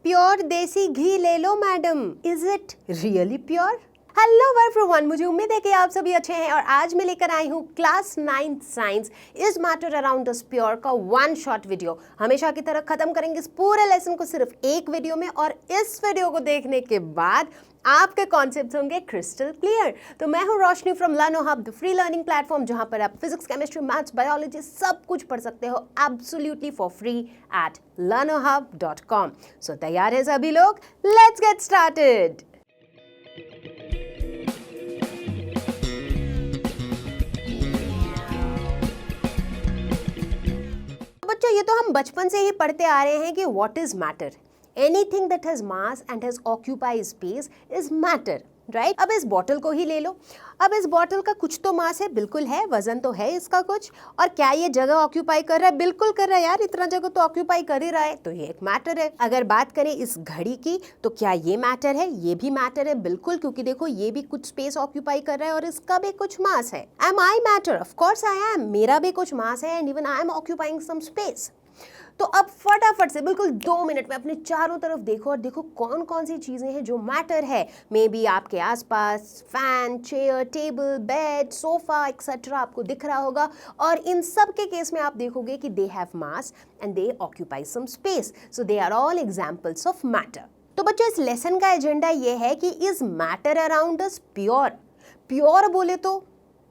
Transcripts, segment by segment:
Pure देसी घी ले लो madam, is it really pure? Hello everyone, मुझे उम्मीद है कि आप सभी अच्छे हैं और आज मैं लेकर आई हूँ class 9 science is matter around us pure का वन शॉट वीडियो। हमेशा की तरह खत्म करेंगे इस पूरे लेसन को सिर्फ एक वीडियो में और इस वीडियो को देखने के बाद आपके कॉन्सेप्ट्स होंगे क्रिस्टल क्लियर। तो मैं हूँ Roshni from Learno Hub, the free learning platform जहाँ पर आप फिजिक्स, केमिस्ट्री, मैथ्स, बायोलॉजी सब कुछ पढ़ सकते हो absolutely for free at learnohub.com। सो तैयार है सभी लोग? Let's get started. बच्चों, ये तो हम बचपन से ही पढ़ते आ रहे हैं कि what is matter. Anything that has mass and has occupy space is matter, right? अब इस बॉटल को ही ले लो। अब इस बॉटल का कुछ तो मास है, बिल्कुल है, वजन तो है इसका कुछ। और क्या ये जगह ऑक्यूपाई कर रहा है? बिल्कुल कर रहा है यार, इतना जगह तो ऑक्यूपाई कर ही रहा है, तो ये एक मैटर है। अगर बात करें इस घड़ी की, तो क्या ये मैटर है? ये भी मैटर है बिल्कुल, क्योंकि देखो ये भी कुछ स्पेस ऑक्यूपाई कर रहा है और इसका भी कुछ मास है। Am I matter? Of course I am, मेरा भी कुछ मास है and even I am occupying some space. तो अब फटाफट से बिल्कुल 2 मिनट में अपने चारों तरफ देखो और देखो कौन कौन सी चीजें हैं जो मैटर है। मे बी आपके आसपास fan, chair, table, bed, sofa etcetera आपको दिख रहा होगा और इन सब के केस में आप देखोगे कि they have mass and they occupy some space, so they are all examples of matter. तो बच्चों, इस लेसन का एजेंडा ये है कि is matter around us pure? Pure बोले तो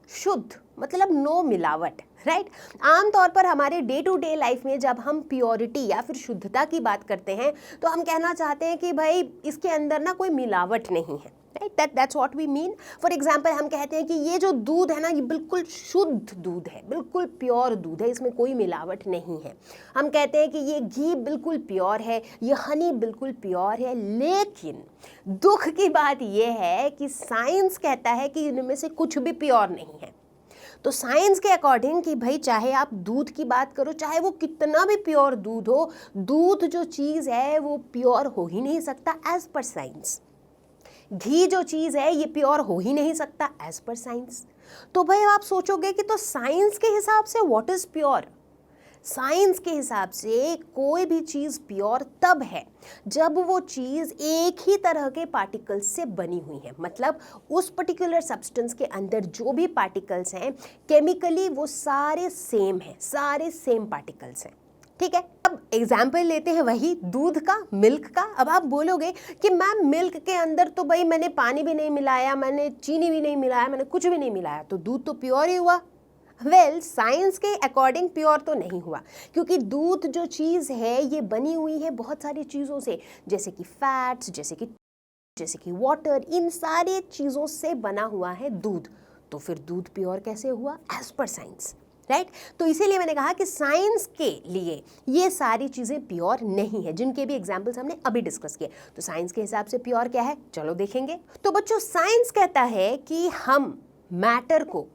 शुद्ध, मतलब नो मिलावट, राइट? आमतौर पर हमारे डे टू डे लाइफ में जब हम प्योरिटी या फिर शुद्धता की बात करते हैं तो हम कहना चाहते हैं कि भाई इसके अंदर ना कोई मिलावट नहीं है, right? That's what we mean. For example हम कहते हैं कि ये जो दूध है ना, ये बिल्कुल शुद्ध दूध है, बिल्कुल प्योर दूध है, इसमें कोई मिलावट नहीं है। हम कहते हैं कि ये घी बिल्कुल प्योर है, ये हनी बिल्कुल प्योर है। लेकिन दुख की बात यह है कि साइंस कहता है कि इनमें से कुछ भी प्योर नहीं है। तो साइंस के अकॉर्डिंग कि भाई चाहे आप दूध की बात करो, चाहे वो कितना भी प्योर दूध हो, दूध जो चीज़ है वो प्योर हो ही नहीं सकता एज पर साइंस। घी जो चीज़ है ये प्योर हो ही नहीं सकता एज पर साइंस। तो भाई आप सोचोगे कि तो साइंस के हिसाब से व्हाट इज प्योर? साइंस के हिसाब से कोई भी चीज़ प्योर तब है जब वो चीज़ एक ही तरह के पार्टिकल्स से बनी हुई है। मतलब उस पर्टिकुलर सब्सटेंस के अंदर जो भी पार्टिकल्स हैं केमिकली वो सारे सेम हैं, सारे सेम पार्टिकल्स हैं, ठीक है? अब एग्जाम्पल लेते हैं वही दूध का, मिल्क का। अब आप बोलोगे कि मैम मिल्क के अंदर तो भाई मैंने पानी भी नहीं मिलाया, मैंने चीनी भी नहीं मिलाया, मैंने कुछ भी नहीं मिलाया, तो दूध तो प्योर ही हुआ। वेल, साइंस के अकॉर्डिंग प्योर तो नहीं हुआ, क्योंकि दूध जो चीज़ है ये बनी हुई है बहुत सारी चीज़ों से, जैसे कि फैट्स, जैसे कि वाटर, इन सारी चीज़ों से बना हुआ है दूध। तो फिर दूध प्योर कैसे हुआ एज पर साइंस, राइट? तो इसीलिए मैंने कहा कि साइंस के लिए ये सारी चीज़ें प्योर नहीं है, जिनके भी एग्जाम्पल्स हमने अभी डिस्कस किए। तो साइंस के हिसाब से प्योर क्या है, चलो देखेंगे। तो बच्चों, साइंस कहता है कि हम मैटर को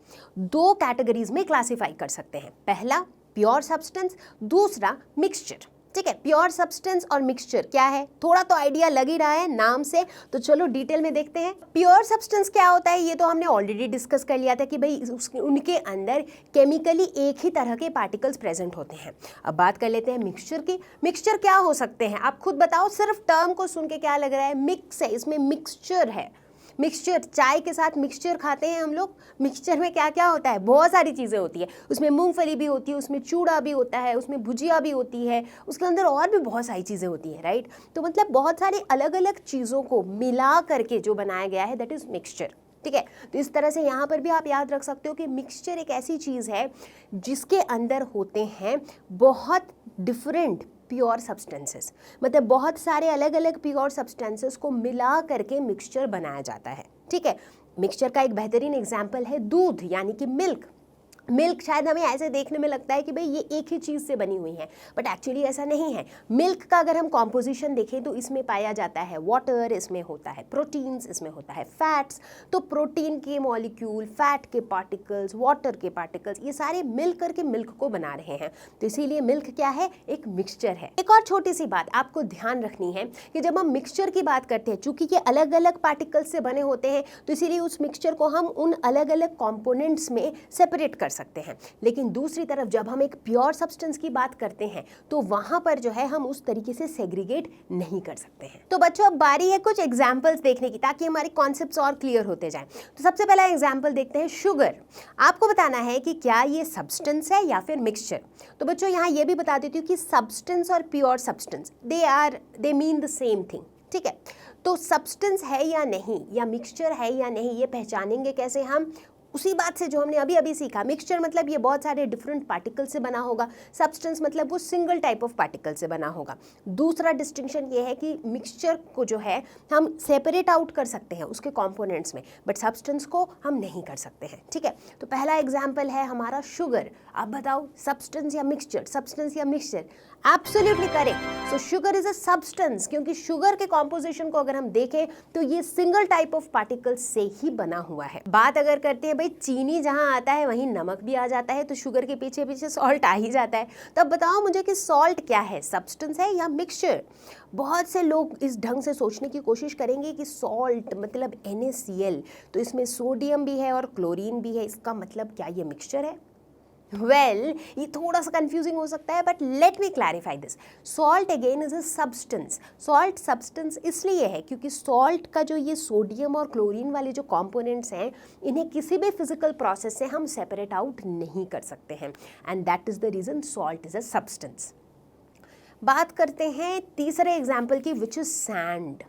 2 कैटेगरीज में क्लासिफाई कर सकते हैं। पहला प्योर सब्सटेंस, दूसरा मिक्सचर, ठीक है? प्योर सब्सटेंस और मिक्सचर क्या है, थोड़ा तो आइडिया लग ही रहा है नाम से, तो चलो डिटेल में देखते हैं। प्योर सब्सटेंस क्या होता है ये तो हमने ऑलरेडी डिस्कस कर लिया था कि भाई उनके अंदर केमिकली एक ही तरह के पार्टिकल्स प्रेजेंट होते हैं। अब बात कर लेते हैं मिक्सचर की। मिक्सचर क्या हो सकते हैं, आप खुद बताओ? सिर्फ टर्म को सुन के क्या लग रहा है? मिक्स है, इसमें मिक्सचर है। मिक्सचर, चाय के साथ मिक्सचर खाते हैं हम लोग। मिक्सचर में क्या क्या होता है? बहुत सारी चीज़ें होती है, उसमें मूंगफली भी होती है, उसमें चूड़ा भी होता है, उसमें भुजिया भी होती है, उसके अंदर और भी बहुत सारी चीज़ें होती है, राइट? तो मतलब बहुत सारी अलग अलग चीज़ों को मिला करके जो बनाया गया है दैट इज़ मिक्सचर, ठीक है? तो इस तरह से यहाँ पर भी आप याद रख सकते हो कि मिक्सचर एक ऐसी चीज़ है जिसके अंदर होते हैं बहुत डिफरेंट प्योर सब्सटेंसेस, मतलब बहुत सारे अलग अलग प्योर सब्सटेंसेस को मिला करके मिक्सचर बनाया जाता है, ठीक है? मिक्सचर का एक बेहतरीन एग्जाम्पल है दूध, यानी कि मिल्क। मिल्क शायद हमें ऐसे देखने में लगता है कि भाई ये एक ही चीज़ से बनी हुई है, बट एक्चुअली ऐसा नहीं है। मिल्क का अगर हम कॉम्पोजिशन देखें तो इसमें पाया जाता है वाटर, इसमें होता है प्रोटीन्स, इसमें होता है फैट्स। तो प्रोटीन के मॉलिक्यूल, फैट के पार्टिकल्स, वाटर के पार्टिकल्स, ये सारे मिल करके मिल्क को बना रहे हैं। तो इसीलिए मिल्क क्या है, एक मिक्सचर है। एक और छोटी सी बात आपको ध्यान रखनी है कि जब हम मिक्सचर की बात करते हैं, चूंकि ये अलग अलग पार्टिकल्स से बने होते हैं, तो इसीलिए उस मिक्सचर को हम उन अलग अलग कॉम्पोनेंट्स में सेपरेट कर सकते हैं, लेकिन दूसरी तरफ जब हम एक प्योर सब्सटेंस की बात करते हैं तो वहां पर जो है हम उस तरीके से सेग्रीगेट नहीं कर सकते हैं। तो बच्चों अब बारी है कुछ एग्जाम्पल्स देखने की ताकि हमारे कॉन्सेप्ट्स और क्लियर होते जाएं। तो सबसे पहला एग्जाम्पल देखते हैं, शुगर। आपको बताना है कि क्या ये सब्सटेंस है या फिर मिक्सचर। तो बच्चों यहाँ ये भी बता देती हूँ कि सब्सटेंस और pure substance they mean the same thing, ठीक है। तो सब्सटेंस है या नहीं, या मिक्सचर है या नहीं, ये पहचानेंगे कैसे हम? उसी बात से जो हमने अभी अभी सीखा। मिक्सचर मतलब ये बहुत सारे डिफरेंट पार्टिकल से बना होगा, सब्सटेंस मतलब वो सिंगल टाइप ऑफ पार्टिकल से बना होगा। दूसरा डिस्टिंक्शन ये है कि मिक्सचर को जो है हम सेपरेट आउट कर सकते हैं उसके कंपोनेंट्स में, बट सब्सटेंस को हम नहीं कर सकते हैं, ठीक है। तो पहला एग्जाम्पल है हमारा शुगर। आप बताओ सब्सटेंस या मिक्सचर, सब्सटेंस या mixture? Absolutely correct. So sugar is a substance, क्योंकि शुगर के कॉम्पोजिशन को अगर हम देखें तो ये सिंगल टाइप ऑफ पार्टिकल से ही बना हुआ है। बात अगर करते हैं भाई चीनी जहां आता है वहीं नमक भी आ जाता है, तो शुगर के पीछे पीछे सॉल्ट आ ही जाता है। तो अब बताओ मुझे कि सॉल्ट क्या है, सब्सटेंस है या मिक्सचर? बहुत से लोग इस ढंग से सोचने की कोशिश करेंगे कि सॉल्ट मतलब NaCl, तो इसमें सोडियम भी है और क्लोरीन भी है, इसका मतलब क्या ये मिक्सचर है? ये थोड़ा सा कंफ्यूजिंग हो सकता है, but let me clarify this. Salt again is a substance. Salt substance इसलिए है क्योंकि सॉल्ट का जो ये सोडियम और क्लोरीन वाले जो कंपोनेंट्स हैं, इन्हें किसी भी फिजिकल प्रोसेस से हम सेपरेट आउट नहीं कर सकते हैं, and that is the reason salt is a substance. बात करते हैं तीसरे एग्जाम्पल की, विच इज सैंड।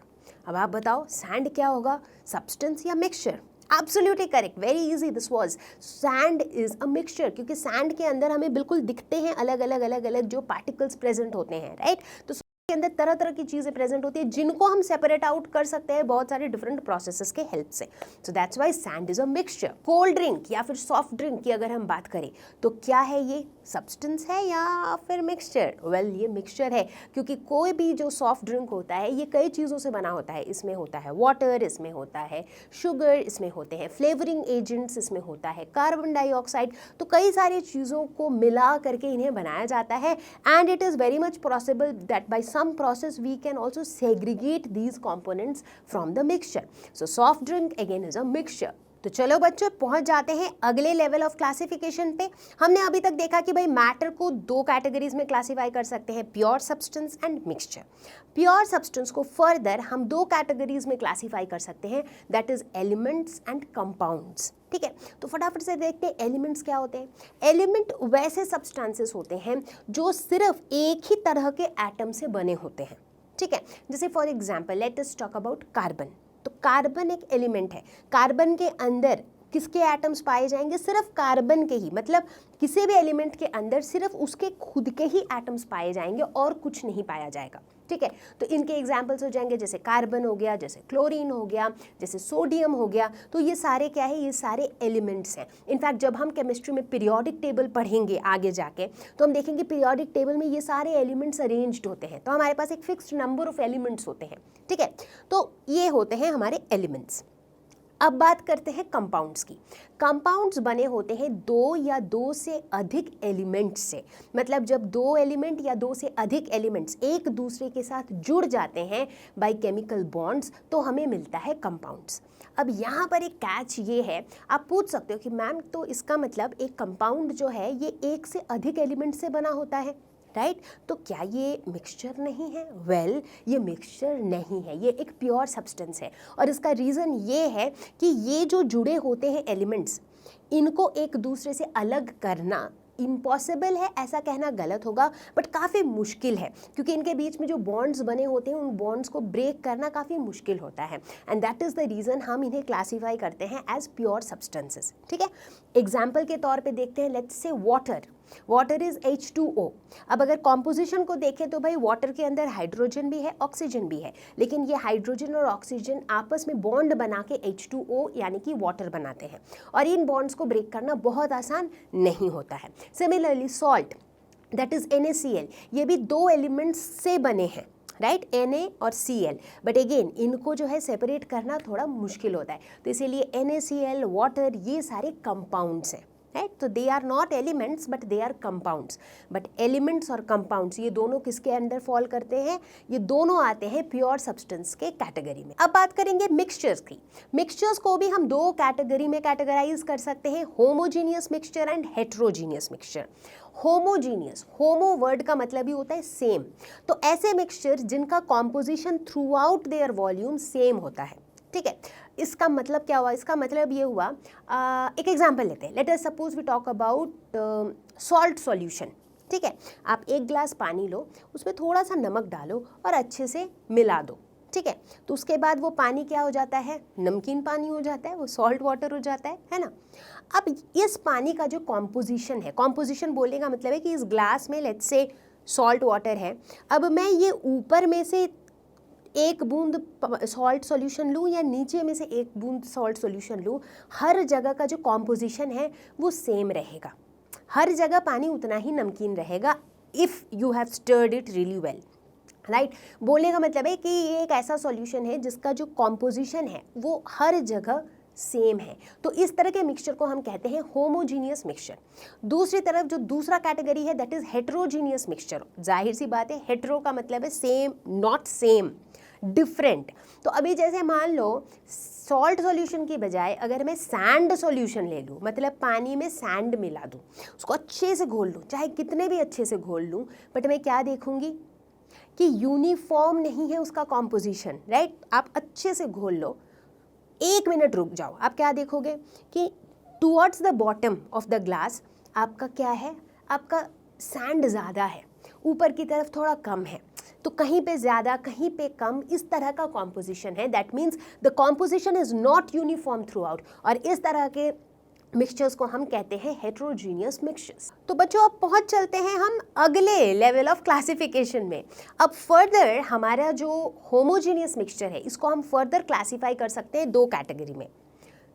अब आप बताओ सैंड क्या होगा, सब्सटेंस या mixture? Absolutely correct, very easy this was. Sand is a mixture, क्योंकि सैंड के अंदर हमें बिल्कुल दिखते हैं अलग अलग जो पार्टिकल्स प्रेजेंट होते हैं, राइट। तो के अंदर तरह तरह की चीज़ें प्रेजेंट होती है जिनको हम सेपरेट आउट कर सकते हैं बहुत सारे डिफरेंट प्रोसेसेस के हेल्प से। So that's why sand is a mixture. Cold drink या फिर सॉफ्ट ड्रिंक की अगर हम बात करें तो क्या है ये, सब्सटेंस है या फिर मिक्सचर? ये मिक्सचर है, क्योंकि कोई भी जो सॉफ्ट ड्रिंक होता है ये कई चीज़ों से बना होता है। इसमें होता है वाटर, इसमें होता है शुगर, इसमें होते हैं फ्लेवरिंग एजेंट्स, इसमें होता है कार्बन डाइऑक्साइड, तो कई सारी चीज़ों को मिला करके इन्हें बनाया जाता है। And it is very much possible that bye some process we can also segregate these components from the mixture. So soft drink again is a mixture. तो चलो बच्चों पहुंच जाते हैं अगले लेवल ऑफ क्लासिफिकेशन पे। हमने अभी तक देखा कि भाई मैटर को दो कैटेगरीज में क्लासिफाई कर सकते हैं, pure substance and mixture. Pure substance को फर्दर हम दो कैटेगरीज में क्लासिफाई कर सकते हैं, that is elements and compounds, ठीक है। तो फटाफट से देखते हैं एलिमेंट्स क्या होते हैं। एलिमेंट वैसे सब्सटेंसेस होते हैं जो सिर्फ एक ही तरह के एटम से बने होते हैं, ठीक है। जैसे for example let us talk about carbon. तो कार्बन एक एलिमेंट है, कार्बन के अंदर किसके एटम्स पाए जाएंगे, सिर्फ कार्बन के ही, मतलब किसी भी एलिमेंट के अंदर सिर्फ उसके खुद के ही एटम्स पाए जाएंगे और कुछ नहीं पाया जाएगा, ठीक है। तो इनके एग्जाम्पल्स हो जाएंगे जैसे कार्बन हो गया, जैसे क्लोरीन हो गया, जैसे सोडियम हो गया। तो ये सारे क्या है, ये सारे एलिमेंट्स हैं। इनफैक्ट जब हम केमिस्ट्री में पीरियोडिक टेबल पढ़ेंगे आगे जाके तो हम देखेंगे पीरियोडिक टेबल में ये सारे एलिमेंट्स अरेंज्ड होते हैं, तो हमारे पास एक फिक्स्ड नंबर ऑफ एलिमेंट्स होते हैं, ठीक है। तो ये होते हैं हमारे एलिमेंट्स। अब बात करते हैं कंपाउंड्स की। कंपाउंड्स बने होते हैं दो या दो से अधिक एलिमेंट्स से, मतलब जब दो एलिमेंट या दो से अधिक एलिमेंट्स एक दूसरे के साथ जुड़ जाते हैं बाय केमिकल बॉन्ड्स तो हमें मिलता है कंपाउंड्स। अब यहाँ पर एक कैच ये है, आप पूछ सकते हो कि मैम तो इसका मतलब एक कंपाउंड जो है ये एक से अधिक एलिमेंट से बना होता है, राइट। तो क्या ये मिक्सचर नहीं है? ये मिक्सचर नहीं है, ये एक प्योर सब्सटेंस है। और इसका रीज़न ये है कि ये जो जुड़े होते हैं एलिमेंट्स, इनको एक दूसरे से अलग करना इम्पॉसिबल है, ऐसा कहना गलत होगा, बट काफ़ी मुश्किल है, क्योंकि इनके बीच में जो बॉन्ड्स बने होते हैं उन बॉन्ड्स को ब्रेक करना काफ़ी मुश्किल होता है। And that is the reason हम इन्हें क्लासीफाई करते हैं एज प्योर सब्सटेंसेस, ठीक है। एग्जाम्पल के तौर पे देखते हैं, let's say water is H2O। अब अगर कॉम्पोजिशन को देखें तो भाई वाटर के अंदर हाइड्रोजन भी है, ऑक्सीजन भी है, लेकिन ये हाइड्रोजन और ऑक्सीजन आपस में बॉन्ड बना के H2O यानी कि वाटर बनाते हैं, और इन बॉन्ड्स को ब्रेक करना बहुत आसान नहीं होता है। Similarly salt that is NaCl, ये भी दो एलिमेंट्स से बने हैं, राइट, Na और Cl, बट अगेन इनको जो है सेपरेट करना थोड़ा मुश्किल होता है, तो इसीलिए NaCl, वाटर, ये सारे कंपाउंड्स हैं, राइट। तो they are not elements but they are compounds. But elements और कंपाउंड्स ये दोनों किसके अंडर फॉल करते हैं? ये दोनों आते हैं प्योर सब्सटेंस के कैटेगरी में। अब बात करेंगे मिक्सचर्स की। मिक्सचर्स को भी हम दो कैटेगरी में कैटेगराइज कर सकते हैं, homogeneous mixture and heterogeneous mixture. Homogeneous, homo word का मतलब ही होता है सेम, तो ऐसे मिक्सचर जिनका composition through out there volume same होता है, ठीक है। इसका मतलब क्या हुआ? इसका मतलब ये हुआ, एक एग्जांपल लेते हैं। Let us suppose we talk about salt solution, ठीक है। आप एक ग्लास पानी लो, उसमें थोड़ा सा नमक डालो और अच्छे से मिला दो, ठीक है। तो उसके बाद वो पानी क्या हो जाता है? नमकीन पानी हो जाता है, वो सॉल्ट वाटर हो जाता है ना। अब इस पानी का जो कॉम्पोजिशन है, कॉम्पोजिशन बोलने का मतलब है कि इस ग्लास में लेट्स से सॉल्ट वाटर है, अब मैं ये ऊपर में से एक बूंद सॉल्ट सॉल्यूशन लूँ या नीचे में से एक बूंद सॉल्ट सॉल्यूशन लूँ, हर जगह का जो कॉम्पोजिशन है वो सेम रहेगा, हर जगह पानी उतना ही नमकीन रहेगा if you have stirred it really well, right. बोलने का मतलब है कि ये एक ऐसा सॉल्यूशन है जिसका जो कॉम्पोजिशन है वो हर जगह सेम है। तो इस तरह के मिक्सचर को हम कहते हैं होमोजीनियस मिक्सचर। दूसरी तरफ जो दूसरा कैटेगरी है दैट इज हेट्रोजीनियस मिक्सचर। जाहिर सी बात है, हेट्रो का मतलब है सेम, नॉट सेम, डिफरेंट। तो अभी जैसे मान लो सॉल्ट सॉल्यूशन की बजाय अगर मैं सैंड सॉल्यूशन ले लूँ, मतलब पानी में सैंड मिला दूँ, उसको अच्छे से घोल लूँ, चाहे कितने भी अच्छे से घोल लूँ, बट मैं क्या देखूँगी कि यूनिफॉर्म नहीं है उसका कॉम्पोजिशन, राइट। आप अच्छे से घोल लो, 1 मिनट रुक जाओ, आप क्या देखोगे कि towards the bottom of the glass आपका क्या है? आपका सैंड ज़्यादा है, ऊपर की तरफ थोड़ा कम है, तो कहीं पे ज़्यादा कहीं पे कम, इस तरह का कॉम्पोजिशन है। That means the composition is not uniform through out, और इस तरह के मिक्सचर्स को हम कहते हैं हेट्रोजीनियस मिक्सचर्स। तो बच्चों अब पहुंच चलते हैं हम अगले लेवल ऑफ क्लासिफिकेशन में। अब फर्दर हमारा जो होमोजीनियस मिक्सचर है इसको हम फर्दर क्लासीफाई कर सकते हैं दो कैटेगरी में,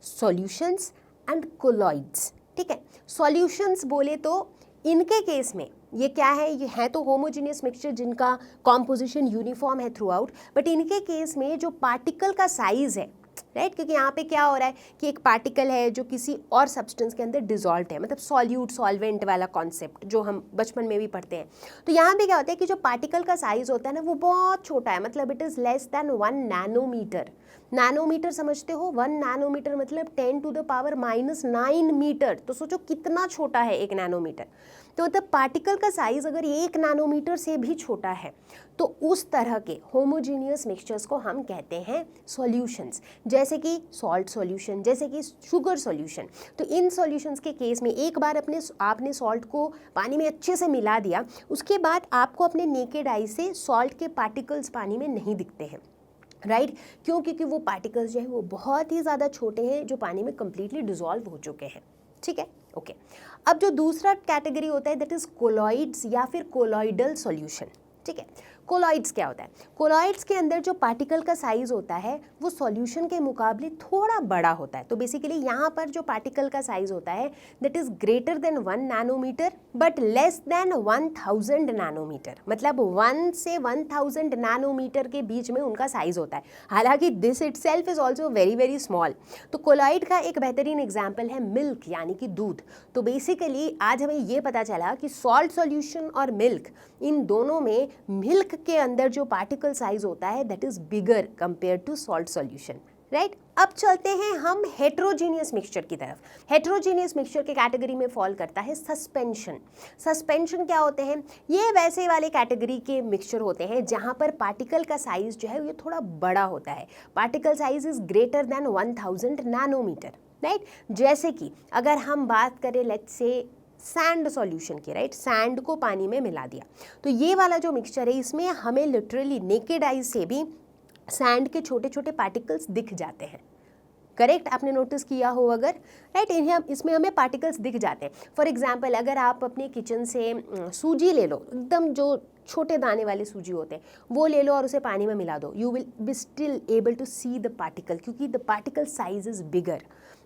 सॉल्यूशंस एंड कोलॉइड्स, ठीक है। सॉल्यूशंस बोले तो इनके केस में ये क्या है? ये है तो होमोजीनियस मिक्सचर जिनका कॉम्पोजिशन यूनिफॉर्म है थ्रू आउट, बट इनके केस में जो पार्टिकल का साइज है, राइट, क्योंकि यहाँ पे क्या हो रहा है कि एक पार्टिकल है जो किसी और सब्सटेंस के अंदर डिजॉल्व है, मतलब सॉल्यूट सॉल्वेंट वाला कॉन्सेप्ट जो हम बचपन में भी पढ़ते हैं। तो यहाँ पे क्या होता है कि जो पार्टिकल का साइज होता है ना वो बहुत छोटा है, मतलब it is less than 1 nanometre. Nanometre समझते हो? 1 नैनोमीटर मतलब 10⁻⁻⁹ मीटर। तो सोचो कितना छोटा है 1 नैनोमीटर। तो मतलब पार्टिकल का साइज अगर 1 नैनोमीटर से भी छोटा है तो उस तरह के होमोजीनियस मिक्सचर्स को हम कहते हैं सॉल्यूशंस, जैसे कि सॉल्ट सॉल्यूशन, जैसे कि शुगर सॉल्यूशन। तो इन सॉल्यूशंस के केस में एक बार आपने सॉल्ट को पानी में अच्छे से मिला दिया, उसके बाद आपको अपने नेकेड आई से सॉल्ट के पार्टिकल्स पानी में नहीं दिखते हैं, राइट। क्यों? क्योंकि वो पार्टिकल्स जो है वो बहुत ही ज़्यादा छोटे हैं जो पानी में कम्प्लीटली डिजॉल्व हो चुके हैं, ठीक है, ओके। अब जो दूसरा कैटेगरी होता है दैट इज़ कोलॉइड्स या फिर कोलॉइडल सॉल्यूशन, ठीक है। कोलॉइड्स क्या होता है? कोलॉइड्स के अंदर जो पार्टिकल का साइज होता है वो सॉल्यूशन के मुकाबले थोड़ा बड़ा होता है। तो बेसिकली यहाँ पर जो पार्टिकल का साइज होता है that is greater than 1 nanometre but less than 1000 nanometre, मतलब 1 से 1000 नैनोमीटर के बीच में उनका साइज होता है। हालांकि this itself is also very very small. तो कोलॉइड का एक बेहतरीन एग्जाम्पल है मिल्क, यानी कि दूध। तो बेसिकली आज हमें ये पता चला कि सॉल्ट सॉल्यूशन और मिल्क, इन दोनों में मिल्क के अंदर जो पार्टिकल साइज होता है that is bigger compare to salt solution, right. अब चलते हैं हम हेट्रोजीनियस मिक्सचर की तरफ। हेट्रोजीनियस मिक्सचर के कैटेगरी में फॉल करता है सस्पेंशन। सस्पेंशन क्या होते हैं? ये वैसे वाले कैटेगरी के मिक्सचर होते हैं जहां पर पार्टिकल का साइज जो है ये थोड़ा बड़ा होता है। Particle size is greater than 1000 nanometre, right. जैसे कि अगर हम बात करें लेट्स से सैंड सॉल्यूशन की, राइट, सैंड को पानी में मिला दिया, तो ये वाला जो मिक्सचर है इसमें हमें लिटरली नेकेड आई से भी सैंड के छोटे छोटे पार्टिकल्स दिख जाते हैं, करेक्ट। आपने नोटिस किया हो अगर, राइट, इसमें हमें पार्टिकल्स दिख जाते हैं। फॉर एग्जांपल अगर आप अपने किचन से सूजी ले लो, एकदम जो छोटे दाने वाले सूजी होते हैं वो ले लो और उसे पानी में मिला दो, you will be still able to see the particle, क्योंकि the particle size is bigger,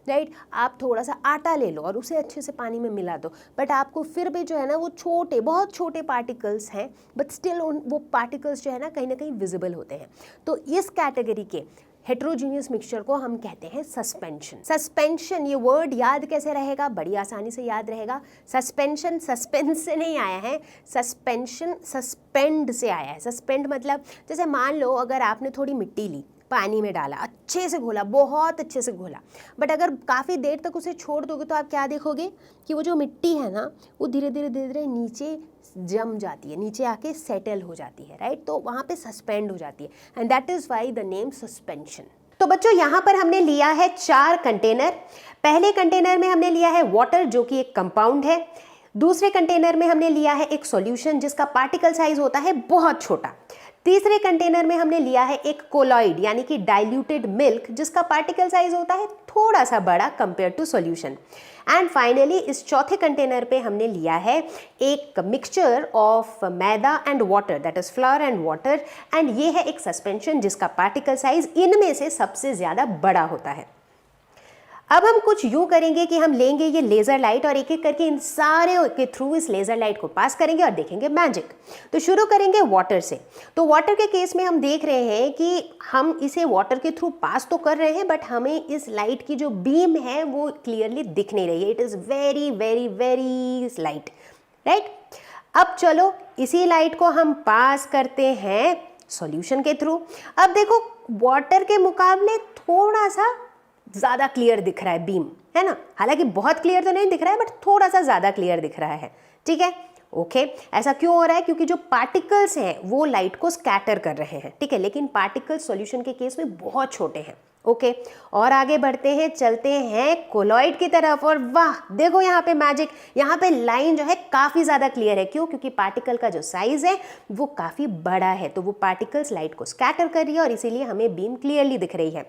right. आप थोड़ा सा आटा ले लो और उसे अच्छे से पानी में मिला दो, बट आपको फिर भी जो है ना वो छोटे, बहुत छोटे पार्टिकल्स हैं, बट स्टिल वो पार्टिकल्स जो है ना कहीं विजिबल होते हैं। तो इस कैटेगरी के हेट्रोजीनियस मिक्सचर को हम कहते हैं सस्पेंशन। सस्पेंशन ये वर्ड याद कैसे रहेगा, बड़ी आसानी से याद रहेगा। सस्पेंशन सस्पेंस से नहीं आया है, सस्पेंशन सस्पेंड से आया है। सस्पेंड मतलब जैसे मान लो अगर आपने थोड़ी मिट्टी ली, पानी में डाला, अच्छे से घोला, बहुत अच्छे से घोला, बट अगर काफ़ी देर तक उसे छोड़ दोगे तो आप क्या देखोगे कि वो जो मिट्टी है ना वो धीरे धीरे नीचे जम जाती है, नीचे आके सेटल हो जाती है, राइट। तो वहाँ पे सस्पेंड हो जाती है and that is why the name suspension. तो बच्चों यहाँ पर हमने लिया है 4 कंटेनर। पहले कंटेनर में हमने लिया है वाटर जो कि एक कंपाउंड है। दूसरे कंटेनर में हमने लिया है एक सॉल्यूशन जिसका पार्टिकल साइज होता है बहुत छोटा। तीसरे कंटेनर में हमने लिया है एक कोलॉइड यानी कि डाइल्यूटेड मिल्क जिसका पार्टिकल साइज होता है थोड़ा सा बड़ा compare to solution. And finally इस चौथे कंटेनर पे हमने लिया है एक mixture of maida and water, that is flour and water, and ये है एक सस्पेंशन जिसका पार्टिकल साइज इनमें से सबसे ज़्यादा बड़ा होता है। अब हम कुछ यूँ करेंगे कि हम लेंगे ये लेज़र लाइट और एक एक करके इन सारे के थ्रू इस लेज़र लाइट को पास करेंगे और देखेंगे मैजिक। तो शुरू करेंगे वाटर से। तो वाटर के केस में हम देख रहे हैं कि हम इसे वाटर के थ्रू पास तो कर रहे हैं बट हमें इस लाइट की जो बीम है वो क्लियरली दिख नहीं रही है। It is very very very light, right. अब चलो इसी लाइट को हम पास करते हैं सॉल्यूशन के थ्रू। अब देखो वाटर के मुकाबले थोड़ा सा ज़्यादा क्लियर दिख रहा है बीम, है ना। हालांकि बहुत क्लियर तो नहीं दिख रहा है बट थोड़ा सा ज़्यादा क्लियर दिख रहा है, ठीक है। ओके ऐसा क्यों हो रहा है, क्योंकि जो पार्टिकल्स हैं वो लाइट को स्कैटर कर रहे हैं, ठीक है। लेकिन पार्टिकल्स सॉल्यूशन के केस में बहुत छोटे हैं। ओके और आगे बढ़ते हैं, चलते हैं कोलॉइड की तरफ और वाह देखो यहाँ पे मैजिक, यहाँ पे लाइन जो है काफ़ी ज़्यादा क्लियर है। क्यों, क्योंकि पार्टिकल का जो साइज़ है वो काफ़ी बड़ा है, तो वो पार्टिकल्स लाइट को स्कैटर कर रही है और इसीलिए हमें बीम क्लियरली दिख रही है।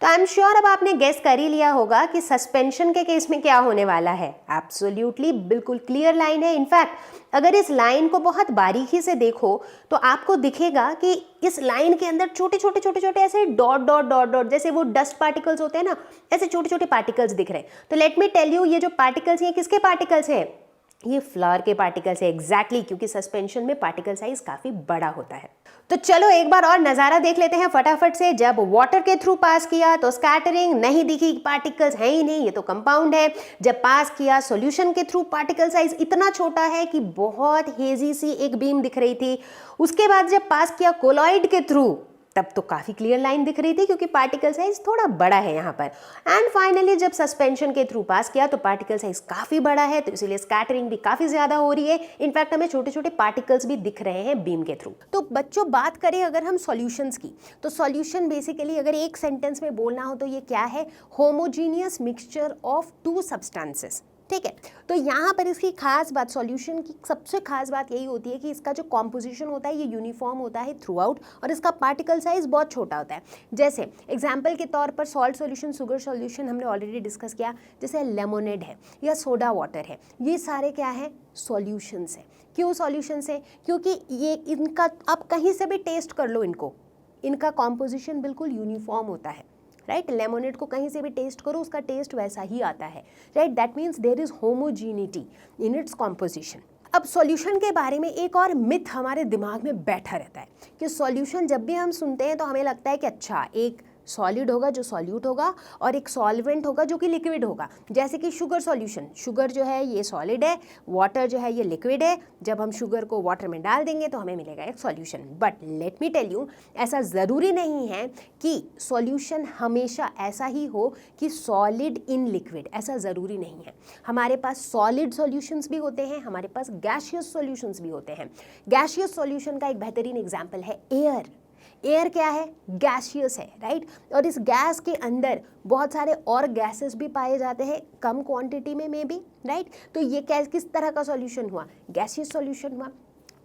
तो आई एम श्योर अब आपने गेस कर ही लिया होगा कि सस्पेंशन के केस में क्या होने वाला है। एब्सोल्युटली बिल्कुल क्लियर लाइन है। इनफैक्ट अगर इस लाइन को बहुत बारीकी से देखो तो आपको दिखेगा कि इस लाइन के अंदर छोटे छोटे छोटे छोटे ऐसे डॉट डॉट डॉट डॉट जैसे वो डस्ट पार्टिकल्स होते हैं ना, ऐसे छोटे छोटे पार्टिकल्स दिख रहे हैं। तो लेट मी टेल यू ये जो पार्टिकल्स हैं किसके पार्टिकल्स हैं, ये फ्लावर के पार्टिकल्स है। एग्जैक्टली क्योंकि सस्पेंशन में पार्टिकल साइज काफी बड़ा होता है। तो चलो एक बार और नज़ारा देख लेते हैं फटाफट से। जब वाटर के थ्रू पास किया तो स्कैटरिंग नहीं दिखी, पार्टिकल्स है ही नहीं, ये तो कंपाउंड है। जब पास किया सॉल्यूशन के थ्रू पार्टिकल साइज इतना छोटा है कि बहुत हेजी सी एक बीम दिख रही थी। उसके बाद जब पास किया कोलॉइड के थ्रू तब तो काफ़ी क्लियर लाइन दिख रही थी क्योंकि पार्टिकल साइज थोड़ा बड़ा है यहाँ पर। एंड फाइनली जब सस्पेंशन के थ्रू पास किया तो पार्टिकल साइज काफ़ी बड़ा है, तो इसीलिए स्कैटरिंग भी काफ़ी ज़्यादा हो रही है। इनफैक्ट हमें छोटे छोटे पार्टिकल्स भी दिख रहे हैं बीम के थ्रू। तो बच्चों बात करें अगर हम सॉल्यूशंस की, तो सॉल्यूशन बेसिकली अगर एक सेंटेंस में बोलना हो तो ये क्या है, होमोजीनियस मिक्सचर ऑफ 2 सब्सटेंसेस, ठीक है। तो यहाँ पर इसकी खास बात, सॉल्यूशन की सबसे खास बात यही होती है कि इसका जो कॉम्पोजिशन होता है ये यूनिफॉर्म होता है थ्रू आउट और इसका पार्टिकल साइज बहुत छोटा होता है। जैसे एग्जाम्पल के तौर पर सॉल्ट सॉल्यूशन, शुगर सॉल्यूशन हमने ऑलरेडी डिस्कस किया, जैसे लेमोनेड है या सोडा वाटर है, ये सारे क्या है, सॉल्यूशंस है। क्यों सॉल्यूशंस है, क्योंकि ये इनका आप कहीं से भी टेस्ट कर लो इनको, इनका कॉम्पोजिशन बिल्कुल यूनिफॉर्म होता है, राइट। लेमोनेड को कहीं से भी टेस्ट करो उसका टेस्ट वैसा ही आता है, right. That means there is homogeneity in its composition. अब सॉल्यूशन के बारे में एक और मिथ हमारे दिमाग में बैठा रहता है कि सॉल्यूशन जब भी हम सुनते हैं तो हमें लगता है कि अच्छा एक सॉलिड होगा जो सॉल्यूट होगा और एक सॉल्वेंट होगा जो कि लिक्विड होगा। जैसे कि शुगर सॉल्यूशन, शुगर जो है ये सॉलिड है, वाटर जो है ये लिक्विड है। जब हम शुगर को वाटर में डाल देंगे तो हमें मिलेगा एक solution. But let me tell you, ऐसा ज़रूरी नहीं है कि सॉल्यूशन हमेशा ऐसा ही हो कि सॉलिड इन लिक्विड, ऐसा ज़रूरी नहीं है। हमारे पास सॉलिड सॉल्यूशंस भी होते हैं, हमारे पास गैसियस सॉल्यूशंस भी होते हैं। गैसियस सॉल्यूशन का एक बेहतरीन एग्जाम्पल है एयर। एयर क्या है, गैसियस है, राइट। और इस गैस के अंदर बहुत सारे और गैसेस भी पाए जाते हैं कम क्वांटिटी में मे बी, राइट। तो ये किस तरह का सॉल्यूशन हुआ, गैसियस सॉल्यूशन हुआ।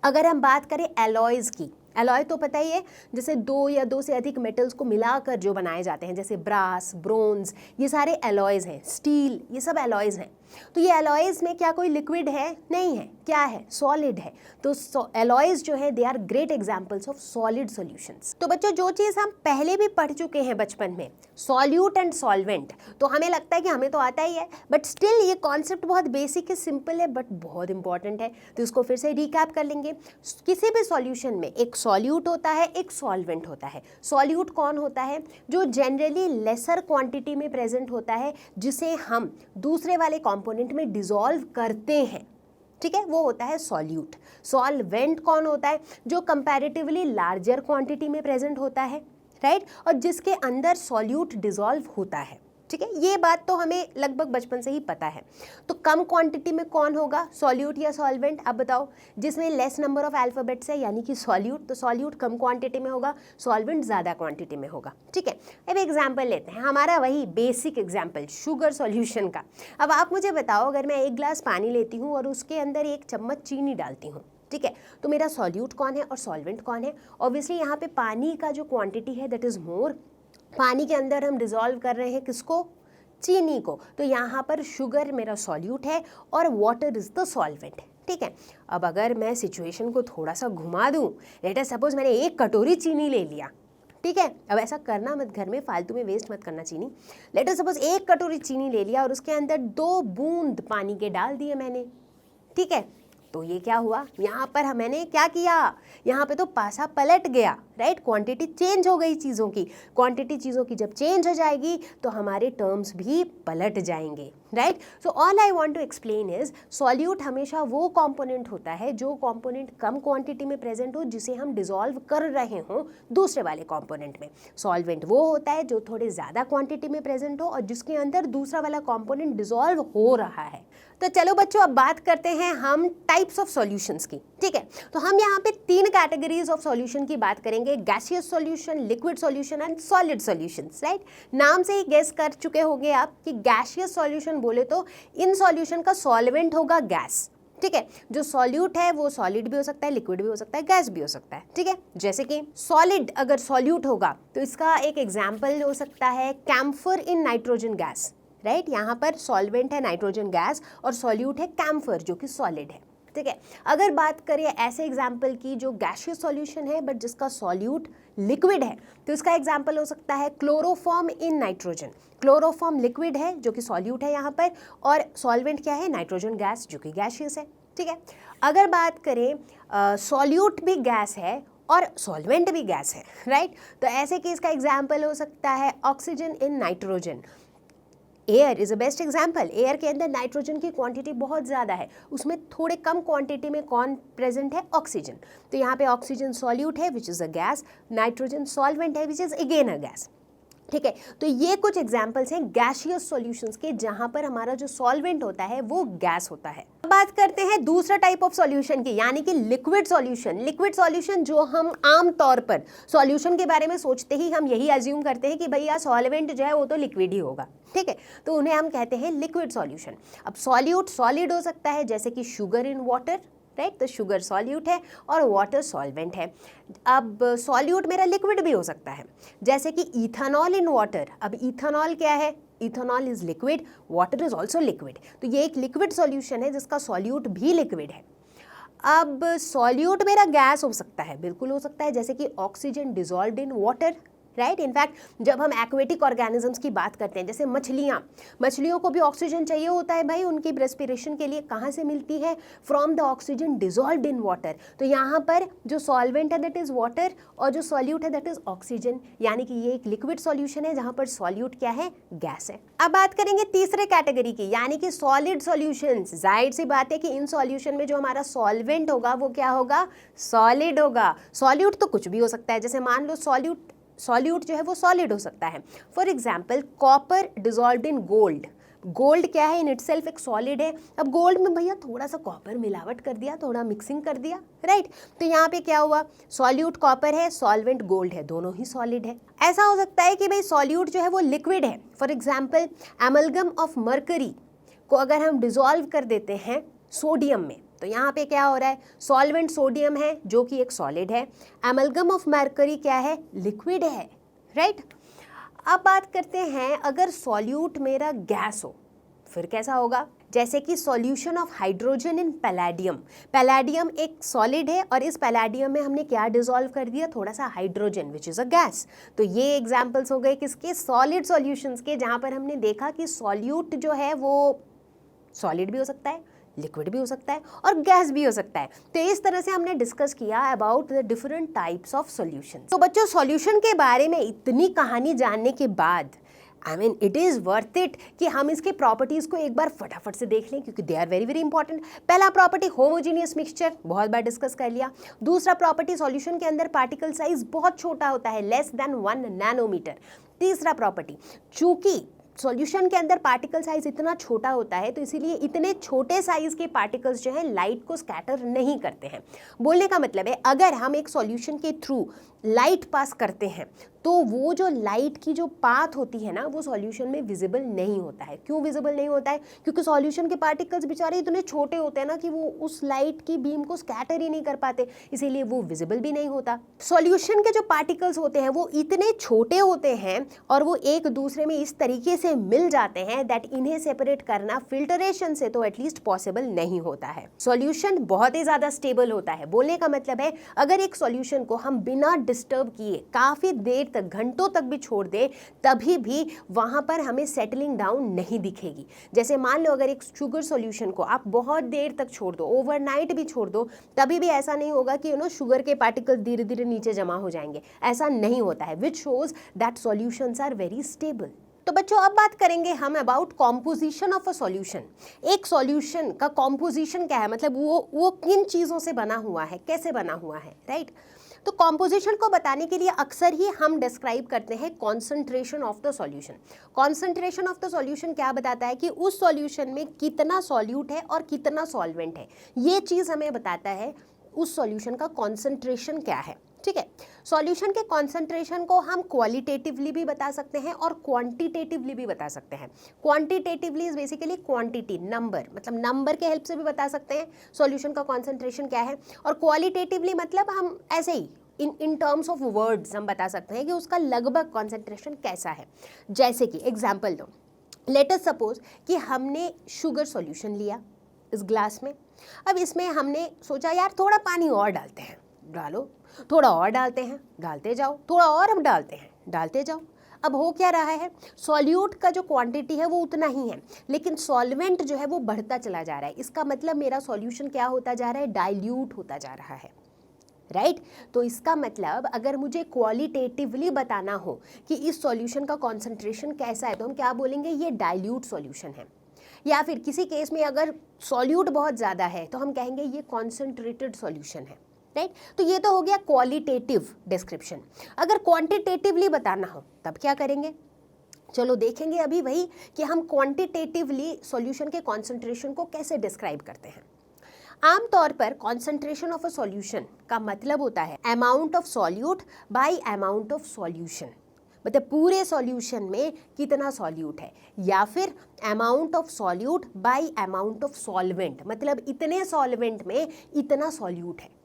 अगर हम बात करें एलॉयज़ की, एलॉय तो पता ही है, जैसे 2 या 2 से अधिक मेटल्स को मिलाकर जो बनाए जाते हैं, जैसे ब्रास, ब्रोंज, ये सारे एलॉयज़ हैं, स्टील, ये सब एलॉयज़ हैं। तो ये एलॉयज़ में क्या कोई लिक्विड है, नहीं है, क्या है, सॉलिड है। तो एलॉयज़ जो है they are great examples of solid solutions. तो बच्चों जो चीज़ हम पहले भी पढ़ चुके हैं बचपन में, सॉल्यूट एंड सॉल्वेंट, तो हमें लगता है कि हमें तो आता ही है, बट स्टिल ये कॉन्सेप्ट बहुत बेसिक है, सिंपल है, बट बहुत इंपॉर्टेंट है। तो इसको फिर से रिकैप कर लेंगे। किसी भी सॉल्यूशन में एक सॉल्यूट होता है, एक सॉल्वेंट होता है। सॉल्यूट कौन होता है? जो जनरली लेसर क्वांटिटी में प्रेजेंट होता है, जिसे हम दूसरे वाले कंपोनेंट में डिसॉल्व करते हैं, ठीक है, वो होता है सॉल्यूट। सॉल्वेंट कौन होता है? जो कंपैरेटिवली लार्जर क्वांटिटी में प्रेजेंट होता है, राइट, और जिसके अंदर सॉल्यूट डिसॉल्व होता है, ठीक है। ये बात तो हमें लगभग बचपन से ही पता है। तो कम क्वांटिटी में कौन होगा, सॉल्यूट या सॉल्वेंट? अब बताओ, जिसमें लेस नंबर ऑफ अल्फाबेट्स है यानी कि सॉल्यूट, तो सॉल्यूट कम क्वांटिटी में होगा, सॉल्वेंट ज़्यादा क्वांटिटी में होगा, ठीक है। अब एग्जाम्पल लेते हैं, हमारा वही बेसिक एग्जाम्पल शुगर सॉल्यूशन का। अब आप मुझे बताओ, अगर मैं 1 ग्लास पानी लेती हूँ और उसके अंदर 1 चम्मच चीनी डालती हूँ, ठीक है, तो मेरा सॉल्यूट कौन है और सॉल्वेंट कौन है? ऑब्वियसली यहाँ पे पानी का जो क्वांटिटी है दैट इज़ मोर। पानी के अंदर हम डिसॉल्व कर रहे हैं किसको? चीनी को। तो यहाँ पर शुगर मेरा सॉल्यूट है और वाटर इज द सॉल्वेंट, ठीक है। अब अगर मैं सिचुएशन को थोड़ा सा घुमा दूँ, लेट अस सपोज मैंने 1 कटोरी चीनी ले लिया, ठीक है। अब ऐसा करना मत, घर में फालतू में वेस्ट मत करना चीनी। लेट अस सपोज 1 कटोरी चीनी ले लिया और उसके अंदर 2 बूंद पानी के डाल दिए मैंने, ठीक है। तो ये क्या हुआ, यहाँ पर मैंने क्या किया, यहाँ पे तो पासा पलट गया, राइट। क्वांटिटी चेंज हो गई चीज़ों की। क्वांटिटी चीज़ों की जब चेंज हो जाएगी तो हमारे टर्म्स भी पलट जाएंगे, right. So all I want to explain is, solute हमेशा वो कंपोनेंट होता है जो कंपोनेंट कम क्वांटिटी में प्रेजेंट हो, जिसे हम डिसॉल्व कर रहे हों दूसरे वाले कंपोनेंट में। सॉल्वेंट वो होता है जो थोड़े ज़्यादा क्वांटिटी में प्रेजेंट हो और जिसके अंदर दूसरा वाला कंपोनेंट डिसॉल्व हो रहा है। तो चलो बच्चों, अब बात करते हैं हम टाइप्स ऑफ सॉल्यूशंस की, ठीक है। तो हम यहाँ पे 3 कैटेगरीज ऑफ सॉल्यूशन की बात करेंगे, gaseous solution, liquid solution and solid solutions, right. नाम से ही गेस कर चुके होंगे आप कि गैसियस सॉल्यूशन बोले तो इन सॉल्यूशन का सॉल्वेंट होगा गैस, ठीक है। जो सॉल्यूट है वो सॉलिड भी हो सकता है, लिक्विड भी हो सकता है, गैस भी हो सकता है, ठीक है। जैसे कि सॉलिड अगर सॉल्यूट होगा तो इसका एक एग्जाम्पल हो सकता है camphor in nitrogen gas, right. यहाँ पर सॉल्वेंट है नाइट्रोजन गैस और सॉल्यूट है कैम्फर जो कि सॉलिड है, ठीक है। अगर बात करें ऐसे एग्जाम्पल की जो गैसियस सॉल्यूशन है बट जिसका सॉल्यूट लिक्विड है, तो इसका एग्जाम्पल हो सकता है chloroform in nitrogen. Chloroform liquid है जो कि सॉल्यूट है यहाँ पर, और सॉल्वेंट क्या है, नाइट्रोजन गैस जो कि गैसियस है, ठीक है। अगर बात करें सॉल्यूट भी गैस है और सॉल्वेंट भी गैस है, राइट। तो ऐसे केस का एग्जाम्पल हो सकता है oxygen in nitrogen. Air is a best example. Air के अंदर नाइट्रोजन की क्वांटिटी बहुत ज़्यादा है, उसमें थोड़े कम क्वांटिटी में कौन प्रेजेंट है, ऑक्सीजन। तो यहाँ पे ऑक्सीजन सॉल्यूट है which is a gas, nitrogen solvent है which is again a gas, ठीक है। तो ये कुछ एग्जाम्पल्स हैं गैसियस सॉल्यूशंस के, जहां पर हमारा जो सॉल्वेंट होता है वो गैस होता है। अब बात करते हैं दूसरा टाइप ऑफ सॉल्यूशन की, यानी कि लिक्विड सॉल्यूशन। लिक्विड सॉल्यूशन जो हम आम तौर पर सॉल्यूशन के बारे में सोचते ही हम यही अज्यूम करते हैं कि भैया सॉल्वेंट जो है वो तो लिक्विड ही होगा, ठीक है। तो उन्हें हम कहते हैं लिक्विड सॉल्यूशन। अब सॉल्यूट सॉलिड हो सकता है, जैसे कि शुगर इन वाटर, राइट। तो शुगर सॉल्यूट है और वाटर सॉल्वेंट है। अब सॉल्यूट मेरा लिक्विड भी हो सकता है, जैसे कि इथेनॉल इन वाटर। अब इथेनॉल क्या है, ethanol is liquid, water is also liquid. तो ये एक लिक्विड सॉल्यूशन है जिसका सॉल्यूट भी लिक्विड है। अब सॉल्यूट मेरा गैस हो सकता है, बिल्कुल हो सकता है, जैसे कि ऑक्सीजन डिजॉल्व्ड इन वाटर, राइट। इनफैक्ट जब हम एक्वेटिक ऑर्गेनिजम्स की बात करते हैं, जैसे मछलियों को भी ऑक्सीजन चाहिए होता है भाई उनकी रेस्पिरेशन के लिए। कहाँ से मिलती है, from the oxygen dissolved in water. तो यहाँ पर जो सॉल्वेंट है दैट इज वाटर और जो सॉल्यूट है दैट इज ऑक्सीजन, यानी कि ये एक लिक्विड सॉल्यूशन है जहाँ पर सॉल्यूट क्या है, गैस है। अब बात करेंगे तीसरे कैटेगरी की, यानी कि सॉलिड सॉल्यूशंस। जाहिर सी बात है कि इन सॉल्यूशन में जो हमारा सॉल्वेंट होगा वो क्या होगा, सॉलिड होगा। सॉल्यूट तो कुछ भी हो सकता है, जैसे मान लो सॉल्यूट जो है वो सॉलिड हो सकता है। For example copper dissolved in gold. Gold क्या है, इन इटसेल्फ एक सॉलिड है। अब गोल्ड में भैया थोड़ा सा कॉपर मिलावट कर दिया, थोड़ा मिक्सिंग कर दिया, राइट। तो यहाँ पे क्या हुआ, सॉल्यूट कॉपर है, सॉल्वेंट गोल्ड है, दोनों ही सॉलिड है। ऐसा हो सकता है कि भाई सॉल्यूट जो है वो लिक्विड है। For example amalgam of mercury को अगर हम डिजॉल्व कर देते हैं सोडियम में, तो यहाँ पे क्या हो रहा है, सॉल्वेंट सोडियम है जो कि एक सॉलिड है, एमलगम ऑफ मर्करी क्या है, लिक्विड है, राइट। अब बात करते हैं अगर सॉल्यूट मेरा गैस हो फिर कैसा होगा, जैसे कि solution of hydrogen in palladium. Palladium एक सॉलिड है और इस पैलेडियम में हमने क्या डिसॉल्व कर दिया, थोड़ा सा hydrogen which is a gas. तो ये एग्जाम्पल्स हो गए किसके, सॉलिड सॉल्यूशंस के, जहाँ पर हमने देखा कि सॉल्यूट जो है वो सॉलिड भी हो सकता है, लिक्विड भी हो सकता है और गैस भी हो सकता है। तो इस तरह से हमने डिस्कस किया about the different types of solution. तो बच्चों सॉल्यूशन के बारे में इतनी कहानी जानने के बाद इट इज़ वर्थ इट कि हम इसके प्रॉपर्टीज़ को एक बार फटाफट से देख लें, क्योंकि they are very very important. पहला प्रॉपर्टी होमोजीनियस मिक्सचर, बहुत बार डिस्कस कर लिया। दूसरा प्रॉपर्टी सॉल्यूशन के अंदर पार्टिकल साइज बहुत छोटा होता है, लेस देन 1 नैनोमीटर। तीसरा प्रॉपर्टी, चूंकि सॉल्यूशन के अंदर पार्टिकल साइज इतना छोटा होता है तो इसीलिए इतने छोटे साइज के पार्टिकल्स जो है लाइट को स्कैटर नहीं करते हैं। बोलने का मतलब है अगर हम एक सॉल्यूशन के थ्रू लाइट पास करते हैं तो वो जो लाइट की जो पाथ होती है ना वो सॉल्यूशन में विजिबल नहीं होता है। क्यों विजिबल नहीं होता है? क्योंकि सॉल्यूशन के पार्टिकल्स बेचारे इतने छोटे होते हैं ना कि वो उस लाइट की बीम को स्कैटर ही नहीं कर पाते, इसीलिए वो विजिबल भी नहीं होता। सॉल्यूशन के जो पार्टिकल्स होते हैं वो इतने छोटे होते हैं और वो एक दूसरे में इस तरीके से मिल जाते हैं दैट इन्हें सेपरेट करना फिल्टरेशन से तो एटलीस्ट पॉसिबल नहीं होता है। सॉल्यूशन बहुत ही ज्यादा स्टेबल होता है। बोलने का मतलब है अगर एक सॉल्यूशन को हम बिना डिस्टर्ब किए काफी देर तक, घंटों तक भी छोड़ दें, तभी भी वहां पर हमें सेटलिंग डाउन नहीं दिखेगी। जैसे मान लो अगर एक शुगर सॉल्यूशन को आप बहुत देर तक छोड़ दो, ओवरनाइट भी छोड़ दो, तभी भी ऐसा नहीं होगा कि शुगर के पार्टिकल्स धीरे धीरे नीचे जमा हो जाएंगे। ऐसा नहीं होता है, which shows that solutions are very stable. तो बच्चों अब बात करेंगे हम about composition of a solution. एक सॉल्यूशन का कॉम्पोजिशन क्या है, मतलब वो किन चीज़ों से बना हुआ है, कैसे बना हुआ है, राइट। तो कॉम्पोजिशन को बताने के लिए अक्सर ही हम डिस्क्राइब करते हैं concentration of the solution. Concentration of the solution क्या बताता है कि उस सॉल्यूशन में कितना सॉल्यूट है और कितना सॉल्वेंट है। ये चीज़ हमें बताता है उस सॉल्यूशन का कॉन्सेंट्रेशन क्या है, ठीक है। सॉल्यूशन के कॉन्सेंट्रेशन को हम क्वालिटेटिवली भी बता सकते हैं और क्वांटिटेटिवली भी बता सकते हैं। Quantitatively is basically quantity, number, मतलब नंबर के हेल्प से भी बता सकते हैं सॉल्यूशन का कॉन्सेंट्रेशन क्या है। और क्वालिटेटिवली मतलब हम ऐसे ही इन टर्म्स ऑफ वर्ड्स हम बता सकते हैं कि उसका लगभग कॉन्सेंट्रेशन कैसा है। जैसे कि एग्जाम्पल दो, लेट अस सपोज कि हमने शुगर सॉल्यूशन लिया इस ग्लास में। अब इसमें हमने सोचा यार थोड़ा पानी और डालते हैं, डालो, थोड़ा और डालते हैं, डालते जाओ, थोड़ा और अब डालते हैं, डालते जाओ। अब हो क्या रहा है, सॉल्यूट का जो क्वांटिटी है वो उतना ही है, लेकिन सॉल्वेंट जो है वो बढ़ता चला जा रहा है। इसका मतलब मेरा सॉल्यूशन क्या होता जा रहा है, डाइल्यूट होता जा रहा है, राइट। तो इसका मतलब अगर मुझे क्वालिटेटिवली बताना हो कि इस सॉल्यूशन का कॉन्सेंट्रेशन कैसा है तो हम क्या बोलेंगे, ये डाइल्यूट सॉल्यूशन है। या फिर किसी केस में अगर सॉल्यूट बहुत ज़्यादा है तो हम कहेंगे ये कॉन्सेंट्रेटेड सॉल्यूशन है, राइट। तो ये तो हो गया क्वालिटेटिव डिस्क्रिप्शन। अगर क्वांटिटेटिवली बताना हो तब क्या करेंगे, चलो देखेंगे अभी वही कि हम क्वांटिटेटिवली सॉल्यूशन के कॉन्सेंट्रेशन को कैसे डिस्क्राइब करते हैं। आमतौर पर कॉन्सेंट्रेशन ऑफ अ सॉल्यूशन का मतलब होता है amount of solute bye amount of solution, मतलब पूरे सॉल्यूशन में कितना सॉल्यूट है, या फिर amount of solute bye amount of solvent, मतलब इतने सॉल्वेंट में इतना सॉल्यूट है,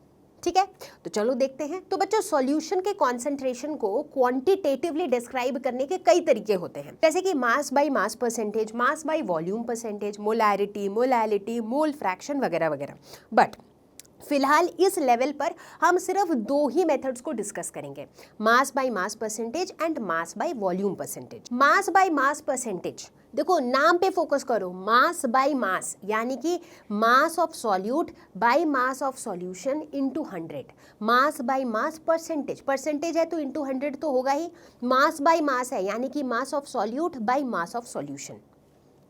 ठीक है। तो चलो देखते हैं। तो बच्चों सॉल्यूशन के कॉन्सेंट्रेशन को क्वांटिटेटिवली डिस्क्राइब करने के कई तरीके होते हैं, जैसे कि मास by mass percentage, mass by volume percentage, molarity, molality, mole fraction वगैरह वगैरह। बट फिलहाल इस लेवल पर हम सिर्फ दो ही मेथड्स को डिस्कस करेंगे, मास by mass percentage and mass by volume percentage. Mass by mass percentage, देखो नाम पे फोकस करो, मास बाय मास यानी कि मास of solute bye mass of solution into 100। Mass by mass percentage, percentage है तो इनटू 100 तो होगा ही। मास बाय मास है यानी कि मास of solute bye mass of solution,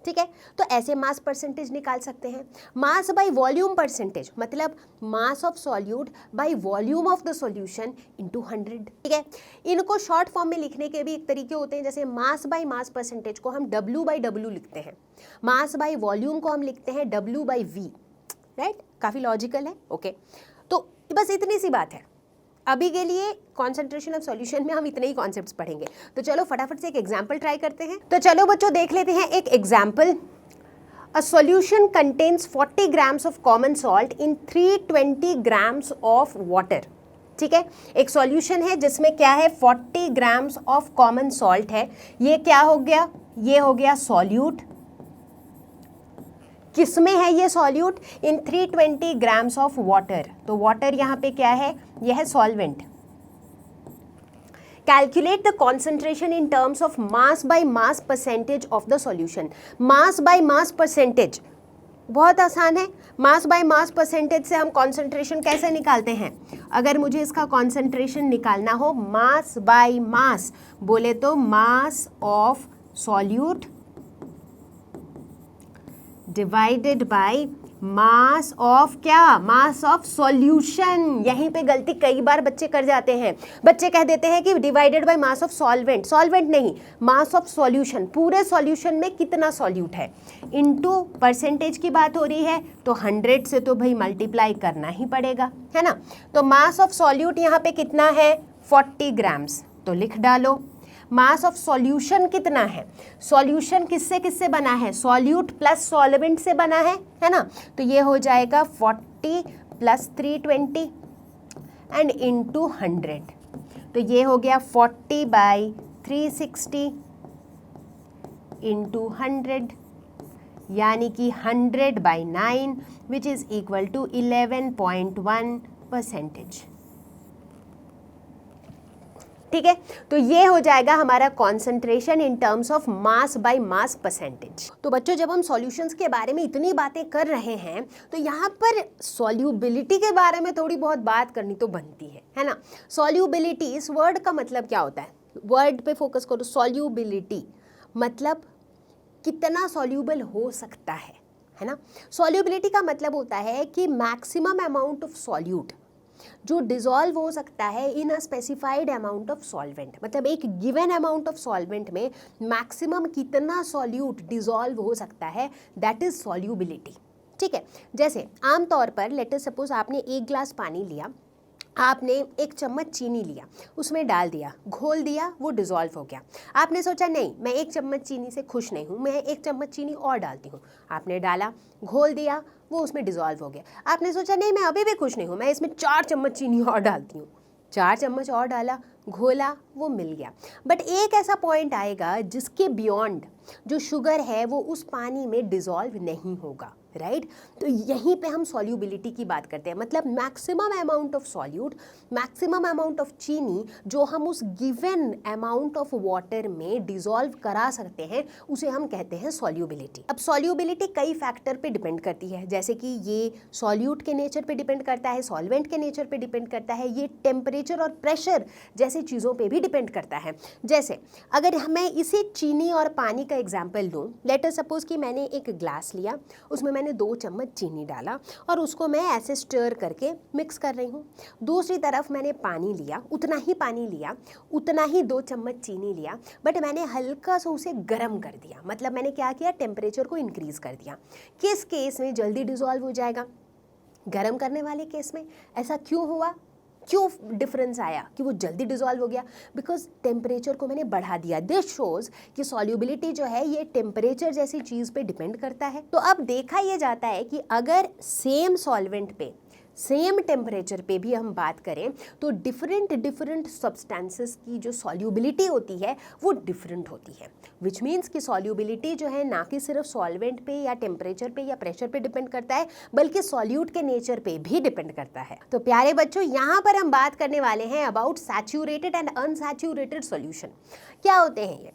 ठीक है। तो ऐसे मास परसेंटेज निकाल सकते हैं। मास बाय वॉल्यूम परसेंटेज मतलब मास of solute by volume of the solution into 100, ठीक है। इनको शॉर्ट फॉर्म में लिखने के भी एक तरीके होते हैं, जैसे मास बाय मास परसेंटेज को हम W बाय W लिखते हैं, मास बाय वॉल्यूम को हम लिखते हैं W बाय V, राइट। काफ़ी लॉजिकल है, ओके। तो बस इतनी सी बात है। अभी के लिए कॉन्सेंट्रेशन ऑफ सॉल्यूशन में हम इतने ही कॉन्सेप्ट्स पढ़ेंगे। तो चलो फटाफट से एक एग्जाम्पल ट्राई करते हैं। तो चलो बच्चों देख लेते हैं एक example. A solution contains 40 grams of common salt in 320 grams of water, ठीक है। एक सॉल्यूशन है जिसमें क्या है, 40 ग्राम्स ऑफ कॉमन सॉल्ट है। ये क्या हो गया, ये हो गया सॉल्यूट। किसमें है ये solute, in 320 grams of water. तो वाटर यहाँ पे क्या है, यह है solvent. Calculate the concentration in terms of mass by mass percentage of the solution. Mass by mass percentage बहुत आसान है, मास बाय मास परसेंटेज से हम कॉन्सेंट्रेशन कैसे निकालते हैं? अगर मुझे इसका कॉन्सेंट्रेशन निकालना हो मास बाय मास, बोले तो mass of solute divided by mass of क्या? Mass of solution. यहीं पे गलती कई बार बच्चे कर जाते हैं, बच्चे कह देते हैं कि divided by mass of solvent, solvent नहीं, मास ऑफ सॉल्यूशन, पूरे सॉल्यूशन में कितना सॉल्यूट है, इनटू परसेंटेज की बात हो रही है तो 100 से तो भाई मल्टीप्लाई करना ही पड़ेगा, है ना। तो मास ऑफ सॉल्यूट यहाँ पे कितना है? 40 ग्राम्स, तो लिख डालो। मास ऑफ सॉल्यूशन कितना है? सॉल्यूशन किससे किससे बना है? सॉल्यूट प्लस सॉल्वेंट से बना है ना। तो ये हो जाएगा 40 प्लस 320 एंड इनटू 100, तो ये हो गया 40 बाई 360 इंटू 100, यानी कि 100 by 9 which is equal to 11.1%। ठीक है, तो ये हो जाएगा हमारा concentration in terms of mass by mass percentage. तो बच्चों, जब हम सॉल्यूशंस के बारे में इतनी बातें कर रहे हैं तो यहाँ पर सॉल्यूबिलिटी के बारे में थोड़ी बहुत बात करनी तो बनती है ना। सॉल्यूबिलिटी, इस वर्ड का मतलब क्या होता है? वर्ड पे फोकस करो। सॉल्यूबिलिटी मतलब कितना सॉल्यूबल हो सकता है ना। सॉल्यूबिलिटी का मतलब होता है कि मैक्सिमम अमाउंट ऑफ सॉल्यूट जो डिसॉल्व हो सकता है in a specified amount of solvent, मतलब एक गिवन अमाउंट ऑफ सॉल्वेंट में मैक्सिमम कितना सॉल्यूट डिसॉल्व हो सकता है, दैट इज सॉल्यूबिलिटी। ठीक है, जैसे आमतौर पर लेट अस सपोज आपने 1 ग्लास पानी लिया, आपने 1 चम्मच चीनी लिया, उसमें डाल दिया, घोल दिया, वो डिसॉल्व हो गया। आपने सोचा नहीं, मैं 1 चम्मच चीनी से खुश नहीं हूँ, मैं 1 चम्मच चीनी और डालती हूँ। आपने डाला, घोल दिया, वो उसमें डिसॉल्व हो गया। आपने सोचा नहीं, मैं अभी भी खुश नहीं हूँ, मैं इसमें 4 चम्मच चीनी और डालती हूँ। 4 चम्मच और डाला, घोला, वो मिल गया। बट एक ऐसा पॉइंट आएगा जिसके बियॉन्ड जो शुगर है वो उस पानी में डिसॉल्व नहीं होगा, राइट। तो यहीं पे हम सॉल्यूबिलिटी की बात करते हैं, मतलब maximum amount of solute, maximum amount of चीनी जो हम उस गिवन अमाउंट ऑफ वाटर में डिसॉल्व करा सकते हैं, उसे हम कहते हैं सॉल्यूबिलिटी। अब सॉल्यूबिलिटी कई फैक्टर पे डिपेंड करती है, जैसे कि ये सॉल्यूट के नेचर पे डिपेंड करता है, सॉल्वेंट के नेचर पे डिपेंड करता है, ये टेम्परेचर और प्रेशर जैसी चीज़ों पे भी डिपेंड करता है। जैसे अगर मैं इसे चीनी और पानी का एग्जाम्पल लूँ, लेट अस सपोज कि मैंने एक ग्लास लिया, उसमें मैंने 2 चम्मच चीनी डाला और उसको मैं ऐसे स्टर करके मिक्स कर रही हूँ। दूसरी तरफ मैंने पानी लिया, उतना ही पानी लिया, उतना ही 2 चम्मच चीनी लिया, बट मैंने हल्का सा उसे गर्म कर दिया, मतलब मैंने क्या किया, टेम्परेचर को इंक्रीज़ कर दिया। किस केस में जल्दी डिसॉल्व हो जाएगा? गर्म करने वाले केस में। ऐसा क्यों हुआ? क्यों डिफरेंस आया कि वो जल्दी डिसॉल्व हो गया? बिकॉज टेम्परेचर को मैंने बढ़ा दिया। दिस शोज कि सॉल्युबिलिटी जो है ये टेम्परेचर जैसी चीज़ पे डिपेंड करता है। तो अब देखा ये जाता है कि अगर सेम सॉल्वेंट पे सेम टेम्परेचर पे भी हम बात करें तो डिफरेंट सब्सटेंसेस की जो सॉल्युबिलिटी होती है वो डिफरेंट होती है, विच मीन्स कि सॉल्युबिलिटी जो है ना कि सिर्फ सॉल्वेंट पे या टेम्परेचर पे या प्रेशर पे डिपेंड करता है, बल्कि सॉल्यूट के नेचर पे भी डिपेंड करता है। तो प्यारे बच्चों, यहाँ पर हम बात करने वाले हैं about saturated and unsaturated solution. क्या होते हैं ये?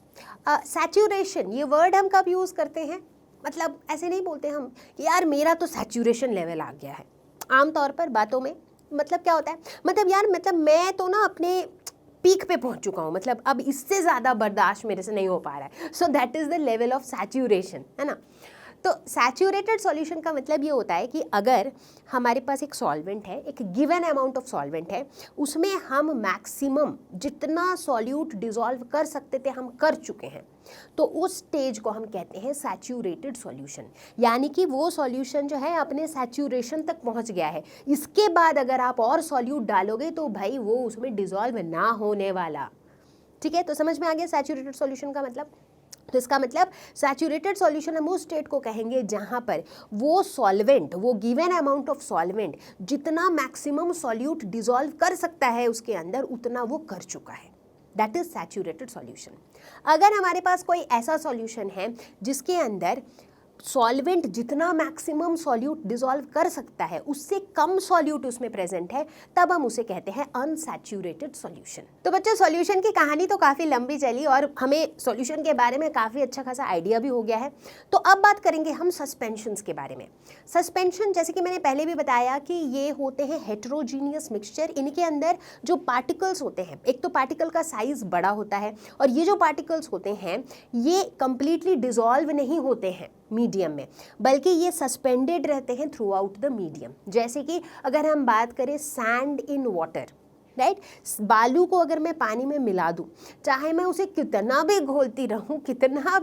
सैचुरेशन, ये वर्ड हम कब यूज़ करते हैं? मतलब ऐसे नहीं बोलते हम कि यार मेरा तो सैचुरेशन लेवल आ गया है। आमतौर पर बातों में मतलब क्या होता है, मतलब यार मतलब मैं तो ना अपने पीक पे पहुंच चुका हूँ, मतलब अब इससे ज़्यादा बर्दाश्त मेरे से नहीं हो पा रहा है, so that is the level of saturation, है ना। तो सैचुरेटेड सॉल्यूशन का मतलब ये होता है कि अगर हमारे पास एक सॉल्वेंट है, एक गिवन अमाउंट ऑफ सॉल्वेंट है, उसमें हम मैक्सिमम जितना सॉल्यूट डिसॉल्व कर सकते थे हम कर चुके हैं, तो उस स्टेज को हम कहते हैं सैचुरेटेड सॉल्यूशन। यानी कि वो सॉल्यूशन जो है अपने सैचुरेशन तक पहुंच गया है, इसके बाद अगर आप और सॉल्यूट डालोगे तो भाई वो उसमें डिसॉल्व ना होने वाला। ठीक है, तो समझ में आ गया सैचुरेटेड सॉल्यूशन का मतलब। तो इसका मतलब सैचुरेटेड सॉल्यूशन हम उस स्टेट को कहेंगे जहां पर वो सॉल्वेंट, वो गिवन अमाउंट ऑफ सॉल्वेंट जितना मैक्सिमम सॉल्यूट डिसॉल्व कर सकता है उसके अंदर, उतना वो कर चुका है, दैट इज सैचुरेटेड सॉल्यूशन। अगर हमारे पास कोई ऐसा सॉल्यूशन है जिसके अंदर सॉल्वेंट जितना मैक्सिमम सॉल्यूट डिसॉल्व कर सकता है उससे कम सॉल्यूट उसमें प्रेजेंट है, तब हम उसे कहते हैं अनसैचुरेटेड सॉल्यूशन। तो बच्चों, सॉल्यूशन की कहानी तो काफ़ी लंबी चली और हमें सॉल्यूशन के बारे में काफ़ी अच्छा खासा आइडिया भी हो गया है। तो अब बात करेंगे हम सस्पेंशंस के बारे में। सस्पेंशन, जैसे कि मैंने पहले भी बताया कि ये होते हैं हेट्रोजीनियस मिक्सचर। इनके अंदर जो पार्टिकल्स होते हैं, एक तो पार्टिकल का साइज बड़ा होता है और ये जो पार्टिकल्स होते हैं ये कंप्लीटली डिसॉल्व नहीं होते हैं मीडियम में, बल्कि ये सस्पेंडेड रहते हैं थ्रू आउट द मीडियम। जैसे कि अगर हम बात करें सैंड इन वाटर, राइट, बालू को अगर मैं पानी में मिला दूं, चाहे मैं उसे कितना भी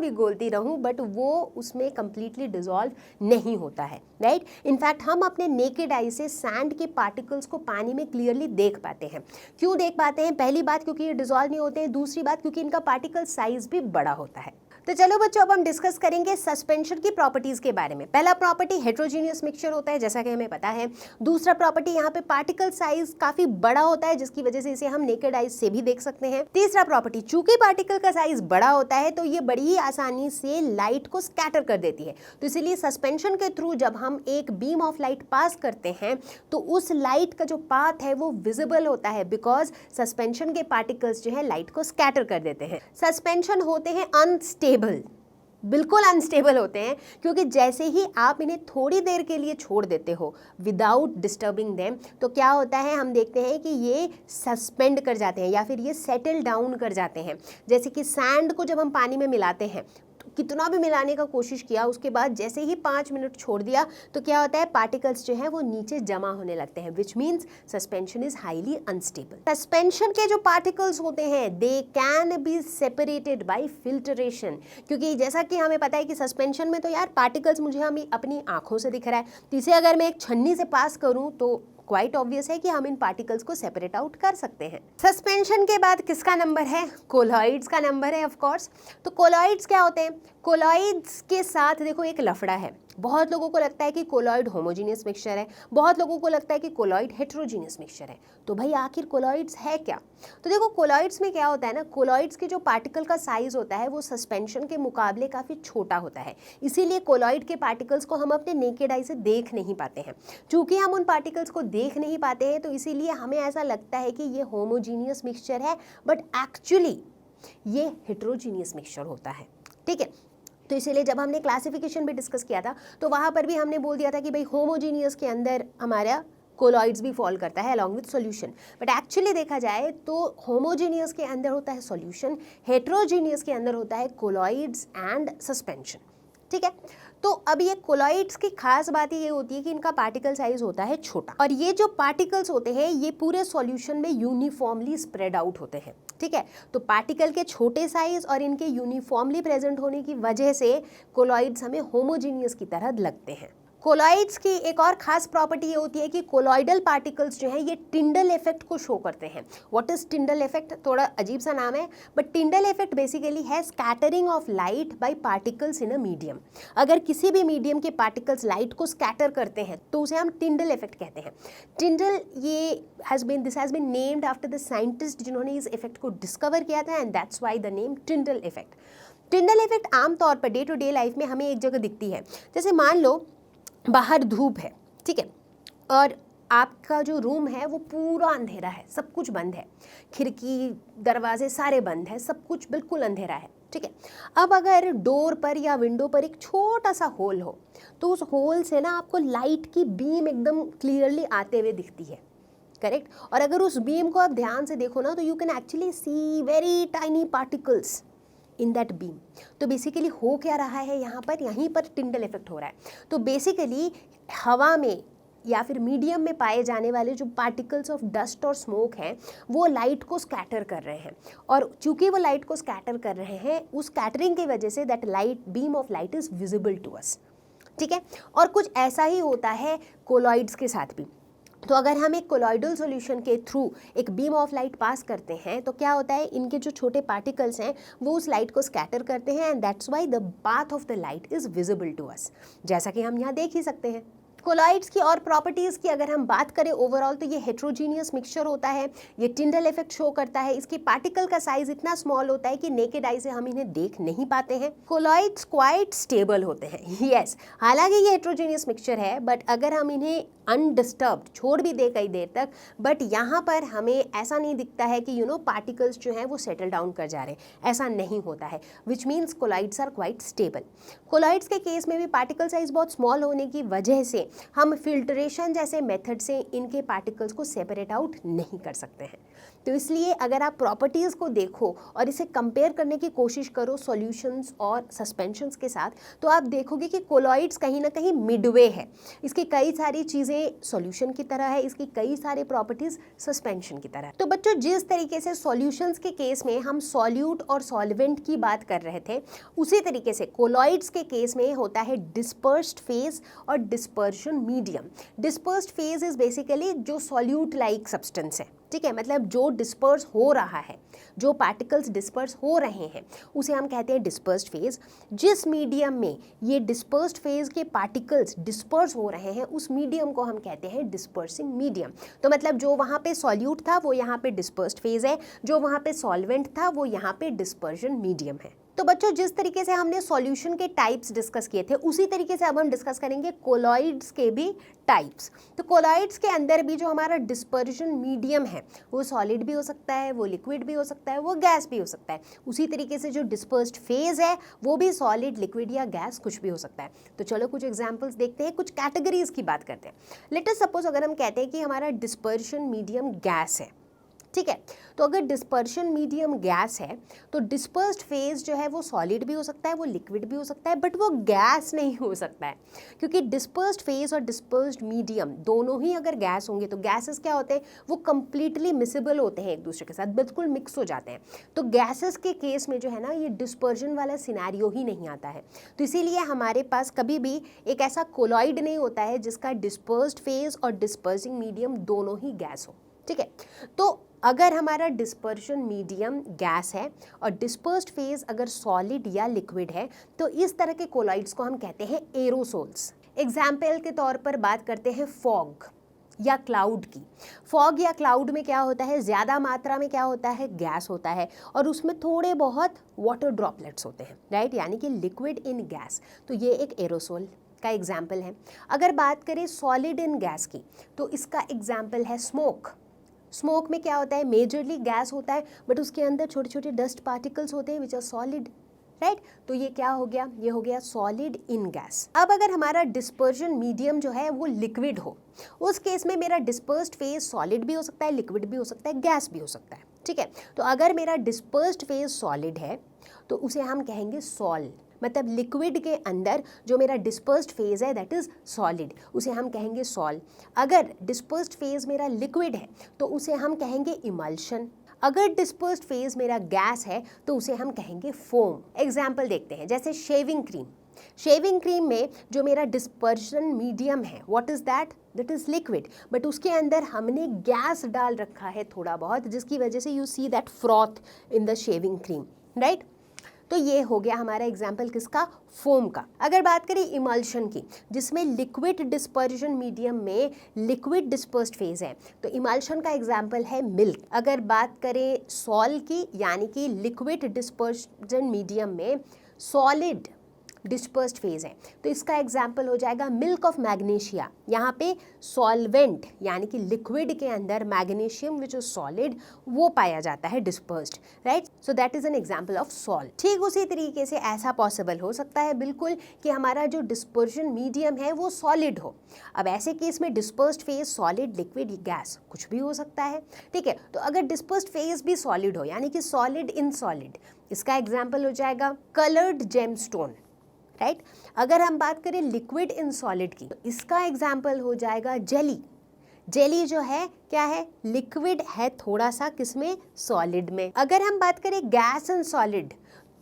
घोलती रहूं बट वो उसमें कंप्लीटली डिसॉल्व नहीं होता है, राइट। इनफैक्ट हम अपने नेकेड आई से सैंड के पार्टिकल्स को पानी में क्लियरली देख पाते हैं। क्यों देख पाते हैं? पहली बात क्योंकि ये डिसॉल्व नहीं होते हैं, दूसरी बात क्योंकि इनका पार्टिकल साइज भी बड़ा होता है। तो चलो बच्चों, अब हम डिस्कस करेंगे सस्पेंशन की प्रॉपर्टीज के बारे में। पहला प्रॉपर्टी हेट्रोजीनियस मिक्सचर होता है, जैसा कि हमें पता है। दूसरा प्रॉपर्टी यहाँ पे पार्टिकल साइज काफी बड़ा होता है, जिसकी वजह से इसे हम नेकेड आइज से भी देख सकते हैं। तीसरा प्रॉपर्टी, चूंकि पार्टिकल का साइज बड़ा होता है तो ये बड़ी ही आसानी से लाइट को स्कैटर कर देती है। तो इसीलिए सस्पेंशन के थ्रू जब हम एक बीम ऑफ लाइट पास करते हैं तो उस लाइट का जो पाथ है वो विजिबल होता है, बिकॉज सस्पेंशन के पार्टिकल्स जो है लाइट को स्कैटर कर देते हैं। सस्पेंशन होते हैं अनस्टेबल, बिल्कुल अनस्टेबल होते हैं, क्योंकि जैसे ही आप इन्हें थोड़ी देर के लिए छोड़ देते हो विदाउट डिस्टर्बिंग देम, तो क्या होता है, हम देखते हैं कि ये सस्पेंड कर जाते हैं या फिर ये सेटल डाउन कर जाते हैं। जैसे कि सैंड को जब हम पानी में मिलाते हैं, कितना भी मिलाने का कोशिश किया, उसके बाद जैसे ही 5 मिनट छोड़ दिया तो क्या होता है, पार्टिकल्स जो है वो नीचे जमा होने लगते हैं, which means suspension is highly unstable. Suspension के जो पार्टिकल्स होते हैं they can be separated by filtration, क्योंकि जैसा कि हमें पता है कि सस्पेंशन में तो यार पार्टिकल्स मुझे हमें अपनी आंखों से दिख रहा है, तो इसे अगर मैं एक छन्नी से पास करूं तो क्वाइट ऑब्वियस है कि हम इन पार्टिकल्स को सेपरेट आउट कर सकते हैं। सस्पेंशन के बाद किसका नंबर है? कोलॉइड्स का नंबर है ऑफ कोर्स। तो कोलॉइड्स क्या होते हैं? कोलॉइड्स के साथ देखो एक लफड़ा है। बहुत लोगों को लगता है कि कोलॉइड होमोजीनियस मिक्सचर है, बहुत लोगों को लगता है कि कोलॉइड हेट्रोजीनियस मिक्सचर है। तो भाई आखिर कोलॉइड्स है क्या? तो देखो कोलॉइड्स में क्या होता है ना, कोलॉइड्स के जो पार्टिकल का साइज होता है वो सस्पेंशन के मुकाबले काफ़ी छोटा होता है, इसीलिए कोलॉइड के पार्टिकल्स को हम अपने नेकेड आई से देख नहीं पाते हैं। चूंकि हम उन पार्टिकल्स को देख नहीं पाते हैं तो इसीलिए हमें ऐसा लगता है कि ये होमोजीनियस मिक्सचर है, बट एक्चुअली ये हेट्रोजीनियस मिक्सचर होता है, ठीक है। तो इसीलिए जब हमने क्लासिफिकेशन भी डिस्कस किया था तो वहाँ पर भी हमने बोल दिया था कि भाई होमोजीनियस के अंदर हमारा कोलॉइड्स भी फॉल करता है along with solution, but actually देखा जाए तो होमोजीनियस के अंदर होता है सॉल्यूशन, हेट्रोजीनियस के अंदर होता है कोलॉइड्स एंड सस्पेंशन, ठीक है। तो अब ये कोलॉइड्स की खास बात ये होती है कि इनका पार्टिकल साइज होता है छोटा, और ये जो पार्टिकल्स होते हैं ये पूरे सॉल्यूशन में यूनिफॉर्मली स्प्रेड आउट होते हैं, ठीक है। तो पार्टिकल के छोटे साइज और इनके यूनिफॉर्मली प्रेजेंट होने की वजह से कोलॉइड्स हमें होमोजीनियस की तरह लगते हैं। कोलॉइड्स की एक और खास प्रॉपर्टी ये होती है कि कोलॉइडल पार्टिकल्स जो हैं ये टिंडल इफेक्ट को शो करते हैं। What is Tyndall effect? थोड़ा अजीब सा नाम है, बट टिंडल इफेक्ट बेसिकली है scattering of light by particles in a medium. अगर किसी भी मीडियम के पार्टिकल्स लाइट को स्कैटर करते हैं तो उसे हम टिंडल इफेक्ट कहते हैं। Tyndall this has been named after the scientist जिन्होंने इस इफेक्ट को डिस्कवर किया था, and that's why the name Tyndall effect. Tyndall effect आमतौर पर डे टू डे लाइफ में हमें एक जगह दिखती है। जैसे मान लो बाहर धूप है, ठीक है, और आपका जो रूम है वो पूरा अंधेरा है, सब कुछ बंद है, खिड़की दरवाजे सारे बंद है, सब कुछ बिल्कुल अंधेरा है, ठीक है। अब अगर डोर पर या विंडो पर एक छोटा सा होल हो तो उस होल से ना आपको लाइट की बीम एकदम क्लियरली आते हुए दिखती है, करेक्ट। और अगर उस बीम को आप ध्यान से देखो ना तो you can actually see very tiny particles in that beam. तो बेसिकली हो क्या रहा है यहाँ पर, यहीं पर टिंडल इफेक्ट हो रहा है। तो बेसिकली हवा में या फिर मीडियम में पाए जाने वाले जो पार्टिकल्स ऑफ डस्ट और स्मोक हैं वो लाइट को स्कैटर कर रहे हैं, और चूंकि वो लाइट को स्कैटर कर रहे हैं उस स्कैटरिंग की वजह से that light beam of light is visible to us, ठीक है। और कुछ ऐसा ही होता है कोलॉइड्स के साथ भी। तो अगर हम एक कोलॉइडल सॉल्यूशन के थ्रू एक बीम ऑफ लाइट पास करते हैं तो क्या होता है, इनके जो छोटे पार्टिकल्स हैं वो उस लाइट को स्कैटर करते हैं, and that's why the path of the light is visible to us, जैसा कि हम यहाँ देख ही सकते हैं। कोलॉइड्स की और प्रॉपर्टीज़ की अगर हम बात करें ओवरऑल, तो ये हेट्रोजीनियस मिक्सचर होता है, ये टिंडल इफेक्ट शो करता है, इसकी पार्टिकल का साइज इतना स्मॉल होता है कि नेकेड आई से हम इन्हें देख नहीं पाते हैं। कोलॉइड्स क्वाइट स्टेबल होते हैं, यस, हालांकि ये हेट्रोजीनियस मिक्सचर है, बट अगर हम इन्हें अनडिस्टर्ब्ड छोड़ भी दे कई देर तक, बट यहाँ पर हमें ऐसा नहीं दिखता है कि पार्टिकल्स जो हैं वो सेटल डाउन कर जा रहे हैं, ऐसा नहीं होता है, which means colloids are quite stable. Colloids के केस में भी पार्टिकल साइज बहुत स्मॉल होने की वजह से हम फिल्ट्रेशन जैसे मेथड से इनके पार्टिकल्स को सेपरेट आउट नहीं कर सकते हैं। तो इसलिए अगर आप प्रॉपर्टीज़ को देखो और इसे कंपेयर करने की कोशिश करो सॉल्यूशंस और सस्पेंशंस के साथ, तो आप देखोगे कि कोलॉइड्स कहीं ना कहीं मिडवे है, इसकी कई सारी चीज़ें सॉल्यूशन की तरह है, इसकी कई सारे प्रॉपर्टीज़ सस्पेंशन की तरह है। तो बच्चों, जिस तरीके से सॉल्यूशंस के केस में हम सॉल्यूट और सॉल्वेंट की बात कर रहे थे, उसी तरीके से कोलॉइड्स के केस में होता है डिस्पर्स्ड फेज और dispersion medium. Dispersed phase is basically जो सॉल्यूट लाइक सब्सटेंस है, ठीक है, मतलब जो डिस्पर्स हो रहा है, जो पार्टिकल्स डिस्पर्स हो रहे हैं, उसे हम कहते हैं डिस्पर्स्ड फेज। जिस मीडियम में ये डिस्पर्स्ड फेज के पार्टिकल्स डिस्पर्स हो रहे हैं, उस मीडियम को हम कहते हैं डिस्पर्सिंग मीडियम। तो मतलब जो वहाँ पे सॉल्यूट था वो यहाँ पे डिस्पर्स्ड फेज है, जो वहाँ पे सॉल्वेंट था वो यहाँ पे डिस्पर्शन मीडियम है। तो बच्चों, जिस तरीके से हमने सॉल्यूशन के टाइप्स डिस्कस किए थे, उसी तरीके से अब हम डिस्कस करेंगे कोलॉइड्स के भी टाइप्स। तो कोलॉइड्स के अंदर भी जो हमारा डिस्पर्शन मीडियम है, वो सॉलिड भी हो सकता है, वो लिक्विड भी हो सकता है, वो गैस भी हो सकता है। उसी तरीके से जो डिस्पर्स्ड फेज है वो भी सॉलिड, लिक्विड या गैस कुछ भी हो सकता है। तो चलो कुछ एग्जाम्पल्स देखते हैं, कुछ कैटेगरीज की बात करते हैं। लेट अस सपोज अगर हम कहते हैं कि हमारा डिस्पर्शन मीडियम गैस है, ठीक है, तो अगर डिस्पर्शन मीडियम गैस है तो डिस्पर्स्ड फेज जो है वो सॉलिड भी हो सकता है, वो लिक्विड भी हो सकता है, बट वो गैस नहीं हो सकता है, क्योंकि डिस्पर्स्ड फेज और डिस्पर्स्ड मीडियम दोनों ही अगर गैस होंगे तो गैसेस क्या होते हैं, वो कंप्लीटली मिसिबल होते हैं, एक दूसरे के साथ बिल्कुल मिक्स हो जाते हैं। तो गैसेस के केस में जो है ना, ये डिस्पर्जन वाला सिनेरियो ही नहीं आता है। तो इसीलिए हमारे पास कभी भी एक ऐसा कोलॉइड नहीं होता है जिसका डिस्पर्स्ड फेज और डिस्पर्सिंग मीडियम दोनों ही गैस हो, ठीक है। तो अगर हमारा डिस्पर्शन मीडियम गैस है और डिस्पर्स्ड फेज अगर सॉलिड या लिक्विड है, तो इस तरह के कोलॉइड्स को हम कहते हैं एरोसोल्स। एग्जाम्पल के तौर पर बात करते हैं फॉग या क्लाउड की। फॉग या क्लाउड में क्या होता है, ज़्यादा मात्रा में क्या होता है, गैस होता है, और उसमें थोड़े बहुत वाटर ड्रॉपलेट्स होते हैं, राइट, यानी कि लिक्विड इन गैस। तो ये एक एरोसोल का एग्जाम्पल है। अगर बात करें सॉलिड इन गैस की, तो इसका एग्जाम्पल है स्मोक। स्मोक में क्या होता है, मेजरली गैस होता है, बट उसके अंदर छोटे छोटे डस्ट पार्टिकल्स होते हैं विच आर सॉलिड, राइट। तो ये क्या हो गया, ये हो गया सॉलिड इन गैस। अब अगर हमारा डिस्पर्जन मीडियम जो है वो लिक्विड हो, उस केस में मेरा डिस्पर्स्ड फेज सॉलिड भी हो सकता है, लिक्विड भी हो सकता है, गैस भी हो सकता है, ठीक है। तो अगर मेरा डिस्पर्स्ड फेज सॉलिड है तो उसे हम कहेंगे सॉल, मतलब लिक्विड के अंदर जो मेरा डिस्पर्स्ड फेज है दैट इज सॉलिड, उसे हम कहेंगे सॉल। अगर डिस्पर्स्ड फेज मेरा लिक्विड है तो उसे हम कहेंगे इमल्शन। अगर डिस्पर्स्ड फेज मेरा गैस है तो उसे हम कहेंगे फोम। एग्जाम्पल देखते हैं, जैसे शेविंग क्रीम। शेविंग क्रीम में जो मेरा डिस्पर्शन मीडियम है, what is that, that is liquid, but उसके अंदर हमने गैस डाल रखा है थोड़ा बहुत, जिसकी वजह से you see that froth in the shaving cream, right. तो ये हो गया हमारा एग्जाम्पल किसका, फोम का। अगर बात करें इमल्शन की, जिसमें लिक्विड डिस्पर्जन मीडियम में लिक्विड डिस्पर्स्ड फेज है, तो इमल्शन का एग्जाम्पल है मिल्क। अगर बात करें सॉल की, यानी कि लिक्विड डिस्पर्जन मीडियम में सॉलिड डिस्पर्स्ड फेज है, तो इसका एग्जाम्पल हो जाएगा मिल्क ऑफ मैग्नीशिया। यहाँ पे सॉल्वेंट यानी कि लिक्विड के अंदर मैग्नीशियम विच इज सॉलिड वो पाया जाता है dispersed, right. So that is an example of salt. ठीक उसी तरीके से ऐसा पॉसिबल हो सकता है बिल्कुल कि हमारा जो डिस्पर्जन मीडियम है वो सॉलिड हो। अब ऐसे केस में dispersed phase solid, liquid, gas कुछ भी हो सकता है, ठीक है। तो अगर डिस्पर्स्ड फेज भी सॉलिड हो, यानी कि सॉलिड इन सॉलिड, इसका एग्जाम्पल हो जाएगा कलर्ड जेमस्टोन, राइट। अगर हम बात करें लिक्विड इन सॉलिड की, तो इसका एग्जाम्पल हो जाएगा जेली। जेली जो है क्या है, लिक्विड है थोड़ा सा, किसमें, सॉलिड में। अगर हम बात करें गैस इन सॉलिड,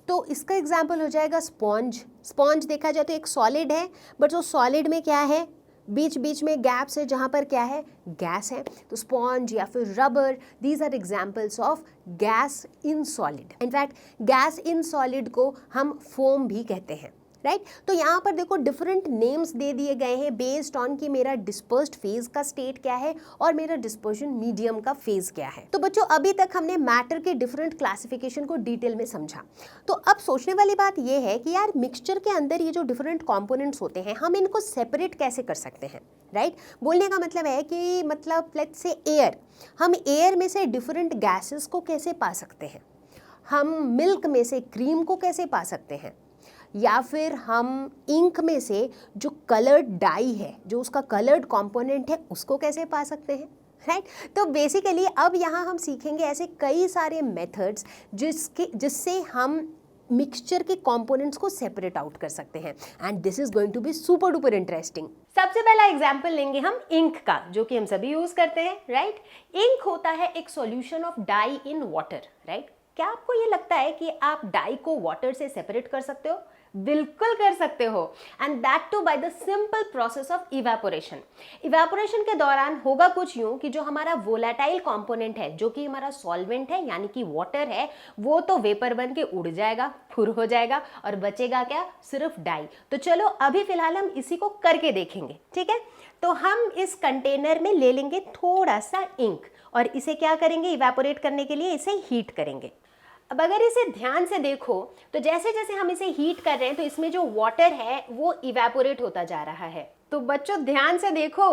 तो इसका एग्जाम्पल हो जाएगा स्पॉन्ज। स्पॉन्ज देखा जाए तो एक सॉलिड है, बट वो सॉलिड में क्या है, बीच बीच में गैप्स है जहाँ पर क्या है, गैस है। तो स्पॉन्ज या फिर rubber, these are examples of gas in solid. In fact gas in solid को हम फोम भी कहते हैं, राइट तो यहाँ पर देखो डिफरेंट नेम्स दे दिए गए हैं बेस्ड ऑन कि मेरा डिस्पर्स्ड फेज का स्टेट क्या है और मेरा डिस्पर्शन मीडियम का फेज क्या है। तो बच्चों अभी तक हमने मैटर के डिफरेंट क्लासिफिकेशन को डिटेल में समझा। तो अब सोचने वाली बात यह है कि यार मिक्सचर के अंदर ये जो डिफरेंट कंपोनेंट्स होते हैं हम इनको सेपरेट कैसे कर सकते हैं, राइट बोलने का मतलब है कि मतलब लेट्स से एयर, हम एयर में से डिफरेंट गैसेस को कैसे पा सकते हैं, हम मिल्क में से क्रीम को कैसे पा सकते हैं, या फिर हम इंक में से जो कलर्ड डाई है, जो उसका कलर्ड कंपोनेंट है, उसको कैसे पा सकते हैं, राइट तो बेसिकली अब यहाँ हम सीखेंगे ऐसे कई सारे मेथड्स जिससे हम मिक्सचर के कंपोनेंट्स को सेपरेट आउट कर सकते हैं and this is going to be super duper interesting. सबसे पहला एग्जांपल लेंगे हम इंक का, जो कि हम सभी यूज करते हैं, राइट इंक होता है एक solution of dye in water, right क्या आपको ये लगता है कि आप डाई को वाटर से सेपरेट कर सकते हो? बिल्कुल कर सकते हो, and that too by the simple process of evaporation. Evaporation के दौरान होगा कुछ यूं कि जो हमारा वोलेटाइल कंपोनेंट है, जो कि हमारा सॉल्वेंट है यानी कि वाटर है, वो तो वेपर बन के उड़ जाएगा, फुर हो जाएगा और बचेगा क्या? सिर्फ डाई। तो चलो अभी फिलहाल हम इसी को करके देखेंगे, ठीक है। तो हम इस कंटेनर में ले लेंगे थोड़ा सा इंक और इसे क्या करेंगे? इवेपोरेट करने के लिए इसे हीट करेंगे। अब अगर इसे ध्यान से देखो तो जैसे जैसे हम इसे हीट कर रहे हैं तो इसमें जो वाटर है वो इवेपोरेट होता जा रहा है। तो बच्चों ध्यान से देखो,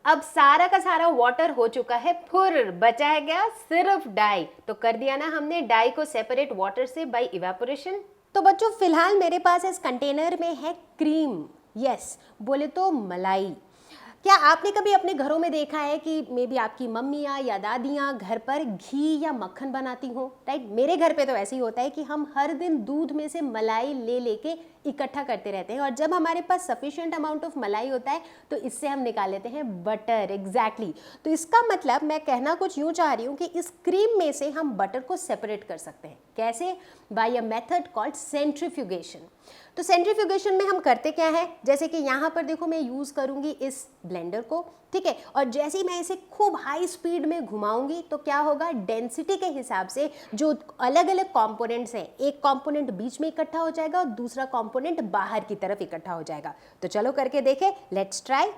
अब सारा का सारा वाटर हो चुका है फुर, बचा है क्या? सिर्फ डाई। तो कर दिया ना हमने डाई को सेपरेट वाटर से बाय इवेपोरेशन। तो बच्चों फिलहाल मेरे पास इस कंटेनर में है क्रीम, यस बोले तो मलाई। क्या आपने कभी अपने घरों में देखा है कि मे बी आपकी मम्मियाँ या दादियाँ घर पर घी या मक्खन बनाती हो, राइट? मेरे घर पे तो ऐसे ही होता है कि हम हर दिन दूध में से मलाई ले लेके इकट्ठा करते रहते हैं और जब हमारे पास सफिशिएंट अमाउंट ऑफ मलाई होता है तो इससे हम निकाल लेते हैं बटर। एग्जैक्टली तो इसका मतलब मैं कहना कुछ यूँ चाह रही हूँ कि इस क्रीम में से हम बटर को सेपरेट कर सकते हैं। कैसे? By a method called centrifugation. तो सेंट्रीफ्यूगेशन में हम करते क्या है, जैसे कि यहाँ पर देखो मैं यूज़ करूँगी इस ब्लेंडर को, ठीक है, और जैसे ही मैं इसे खूब हाई स्पीड में घुमाऊंगी तो क्या होगा? डेंसिटी के हिसाब से जो अलग अलग कंपोनेंट्स हैं, एक कंपोनेंट बीच में इकट्ठा हो जाएगा और दूसरा कंपोनेंट बाहर की तरफ इकट्ठा हो जाएगा। तो चलो करके देखें, लेट्स ट्राई।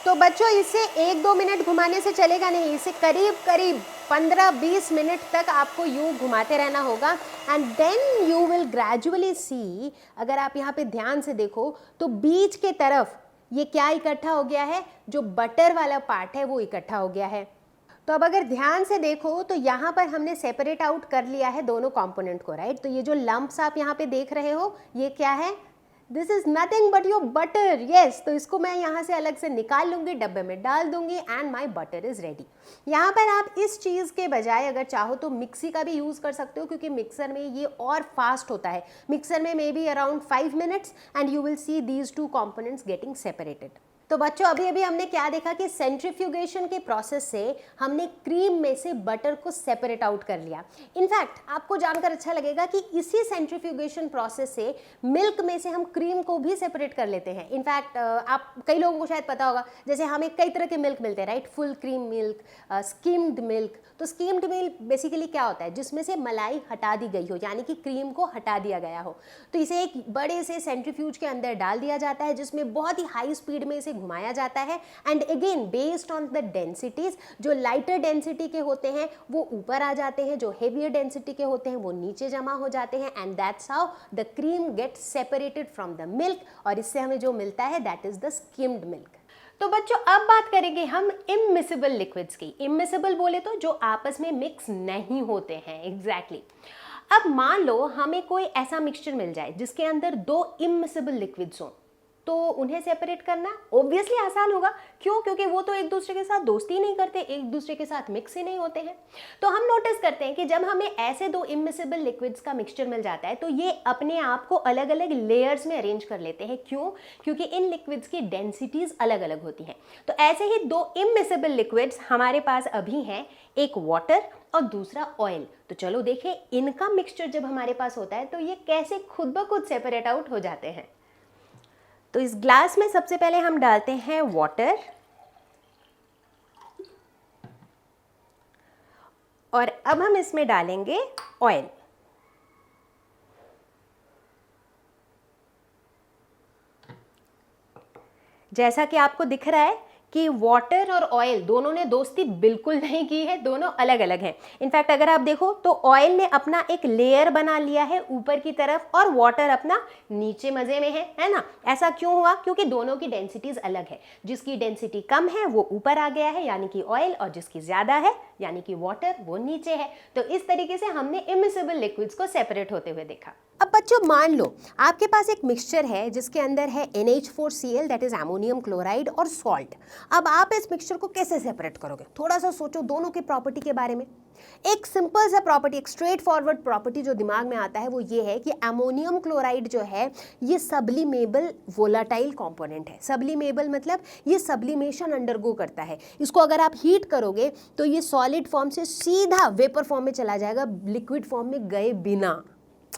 तो बच्चों इसे 1-2 मिनट घुमाने से चलेगा नहीं, इसे करीब करीब 15-20 मिनट तक आपको यूँ घुमाते रहना होगा and then you will gradually see. अगर आप यहाँ पे ध्यान से देखो तो बीच के तरफ ये क्या इकट्ठा हो गया है? जो बटर वाला पार्ट है वो इकट्ठा हो गया है। तो अब अगर ध्यान से देखो तो यहाँ पर हमने सेपरेट आउट कर लिया है दोनों कंपोनेंट को, राइट? तो ये जो लंप्स आप यहाँ पे देख रहे हो ये क्या है? This is nothing but your butter, yes. तो इसको मैं यहाँ से अलग से निकाल लूंगी, डब्बे में डाल दूंगी and my butter is ready. यहाँ पर आप इस चीज़ के बजाय अगर चाहो तो मिक्सी का भी यूज़ कर सकते हो, क्योंकि मिक्सर में ये और फास्ट होता है। मिक्सर में may be around 5 minutes and you will see these two components getting separated. तो बच्चों अभी अभी हमने क्या देखा कि सेंट्रीफ्यूगेशन के प्रोसेस से हमने क्रीम में से बटर को सेपरेट आउट कर लिया। इनफैक्ट आपको जानकर अच्छा लगेगा कि इसी सेंट्रीफ्यूगेशन प्रोसेस से मिल्क में से हम क्रीम को भी सेपरेट कर लेते हैं। इनफैक्ट आप कई लोगों को शायद पता होगा, जैसे हमें कई तरह के मिल्क मिलते हैं, right? Full cream milk, skimmed milk. तो स्किम्ड मिल्क बेसिकली क्या होता है? जिसमें से मलाई हटा दी गई हो, यानी कि क्रीम को हटा दिया गया हो। तो इसे एक बड़े से सेंट्रीफ्यूज के अंदर डाल दिया जाता है जिसमें बहुत ही हाई स्पीड में इसे घुमाया जाता है and again based on the densities, जो लाइटर डेंसिटी के होते हैं वो ऊपर आ जाते हैं, जो हेवियर डेंसिटी के होते हैं वो नीचे जमा हो जाते हैं and that's how the cream gets separated from the milk और इससे हमें जो मिलता है that is the skimmed milk. तो बच्चों अब बात करेंगे हम इमिसिबल लिक्विड्स की। इमिसिबल बोले तो जो आपस में मिक्स नहीं होते हैं, एग्जैक्टली। अब मान लो हमें कोई ऐसा मिक्सचर मिल जाए जिसके अंदर 2 इमिसिबल लिक्विड्स हों, तो उन्हें सेपरेट करना ऑब्वियसली आसान होगा। क्यों? क्योंकि वो तो एक दूसरे के साथ दोस्ती नहीं करते, एक दूसरे के साथ मिक्स ही नहीं होते हैं। तो हम नोटिस करते हैं कि जब हमें ऐसे 2 इमिसिबल लिक्विड्स का मिक्सचर मिल जाता है तो ये अपने आप को अलग अलग लेयर्स में अरेंज कर लेते हैं। क्यों? क्योंकि इन लिक्विड्स की डेंसिटीज अलग अलग होती हैं। तो ऐसे ही 2 इमिसिबल लिक्विड्स हमारे पास अभी हैं, एक वाटर और दूसरा ऑयल। तो चलो देखें इनका मिक्सचर जब हमारे पास होता है तो ये कैसे खुद ब खुद सेपरेट आउट हो जाते हैं। तो इस ग्लास में सबसे पहले हम डालते हैं वाटर और अब हम इसमें डालेंगे ऑयल। जैसा कि आपको दिख रहा है कि वाटर और ऑयल दोनों ने दोस्ती बिल्कुल नहीं की है, दोनों अलग अलग हैं। इनफैक्ट अगर आप देखो तो ऑयल ने अपना एक लेयर बना लिया है ऊपर की तरफ और वाटर अपना नीचे मजे में है ना। ऐसा क्यों हुआ? क्योंकि दोनों की डेंसिटीज अलग है। जिसकी डेंसिटी कम है वो ऊपर आ गया है यानी कि ऑयल, और जिसकी ज्यादा है यानी कि वाटर वो नीचे है। तो इस तरीके से हमने इमिसिबल लिक्विड्स को सेपरेट होते हुए देखा। अब बच्चों मान लो आपके पास एक मिक्सचर है जिसके अंदर है NH4Cl that is ammonium chloride और सॉल्ट। अब आप इस मिक्सचर को कैसे सेपरेट करोगे? थोड़ा सा सोचो दोनों की प्रॉपर्टी के बारे में। एक सिंपल सा प्रॉपर्टी, एक स्ट्रेट फॉरवर्ड प्रॉपर्टी जो दिमाग में आता है वो ये है कि अमोनियम क्लोराइड जो है ये सब्लिमेबल वोलाटाइल कंपोनेंट है। सब्लिमेबल मतलब ये सब्लिमेशन अंडरगो करता है। इसको अगर आप हीट करोगे तो ये सॉलिड फॉर्म से सीधा वेपर फॉर्म में चला जाएगा, लिक्विड फॉर्म में गए बिना।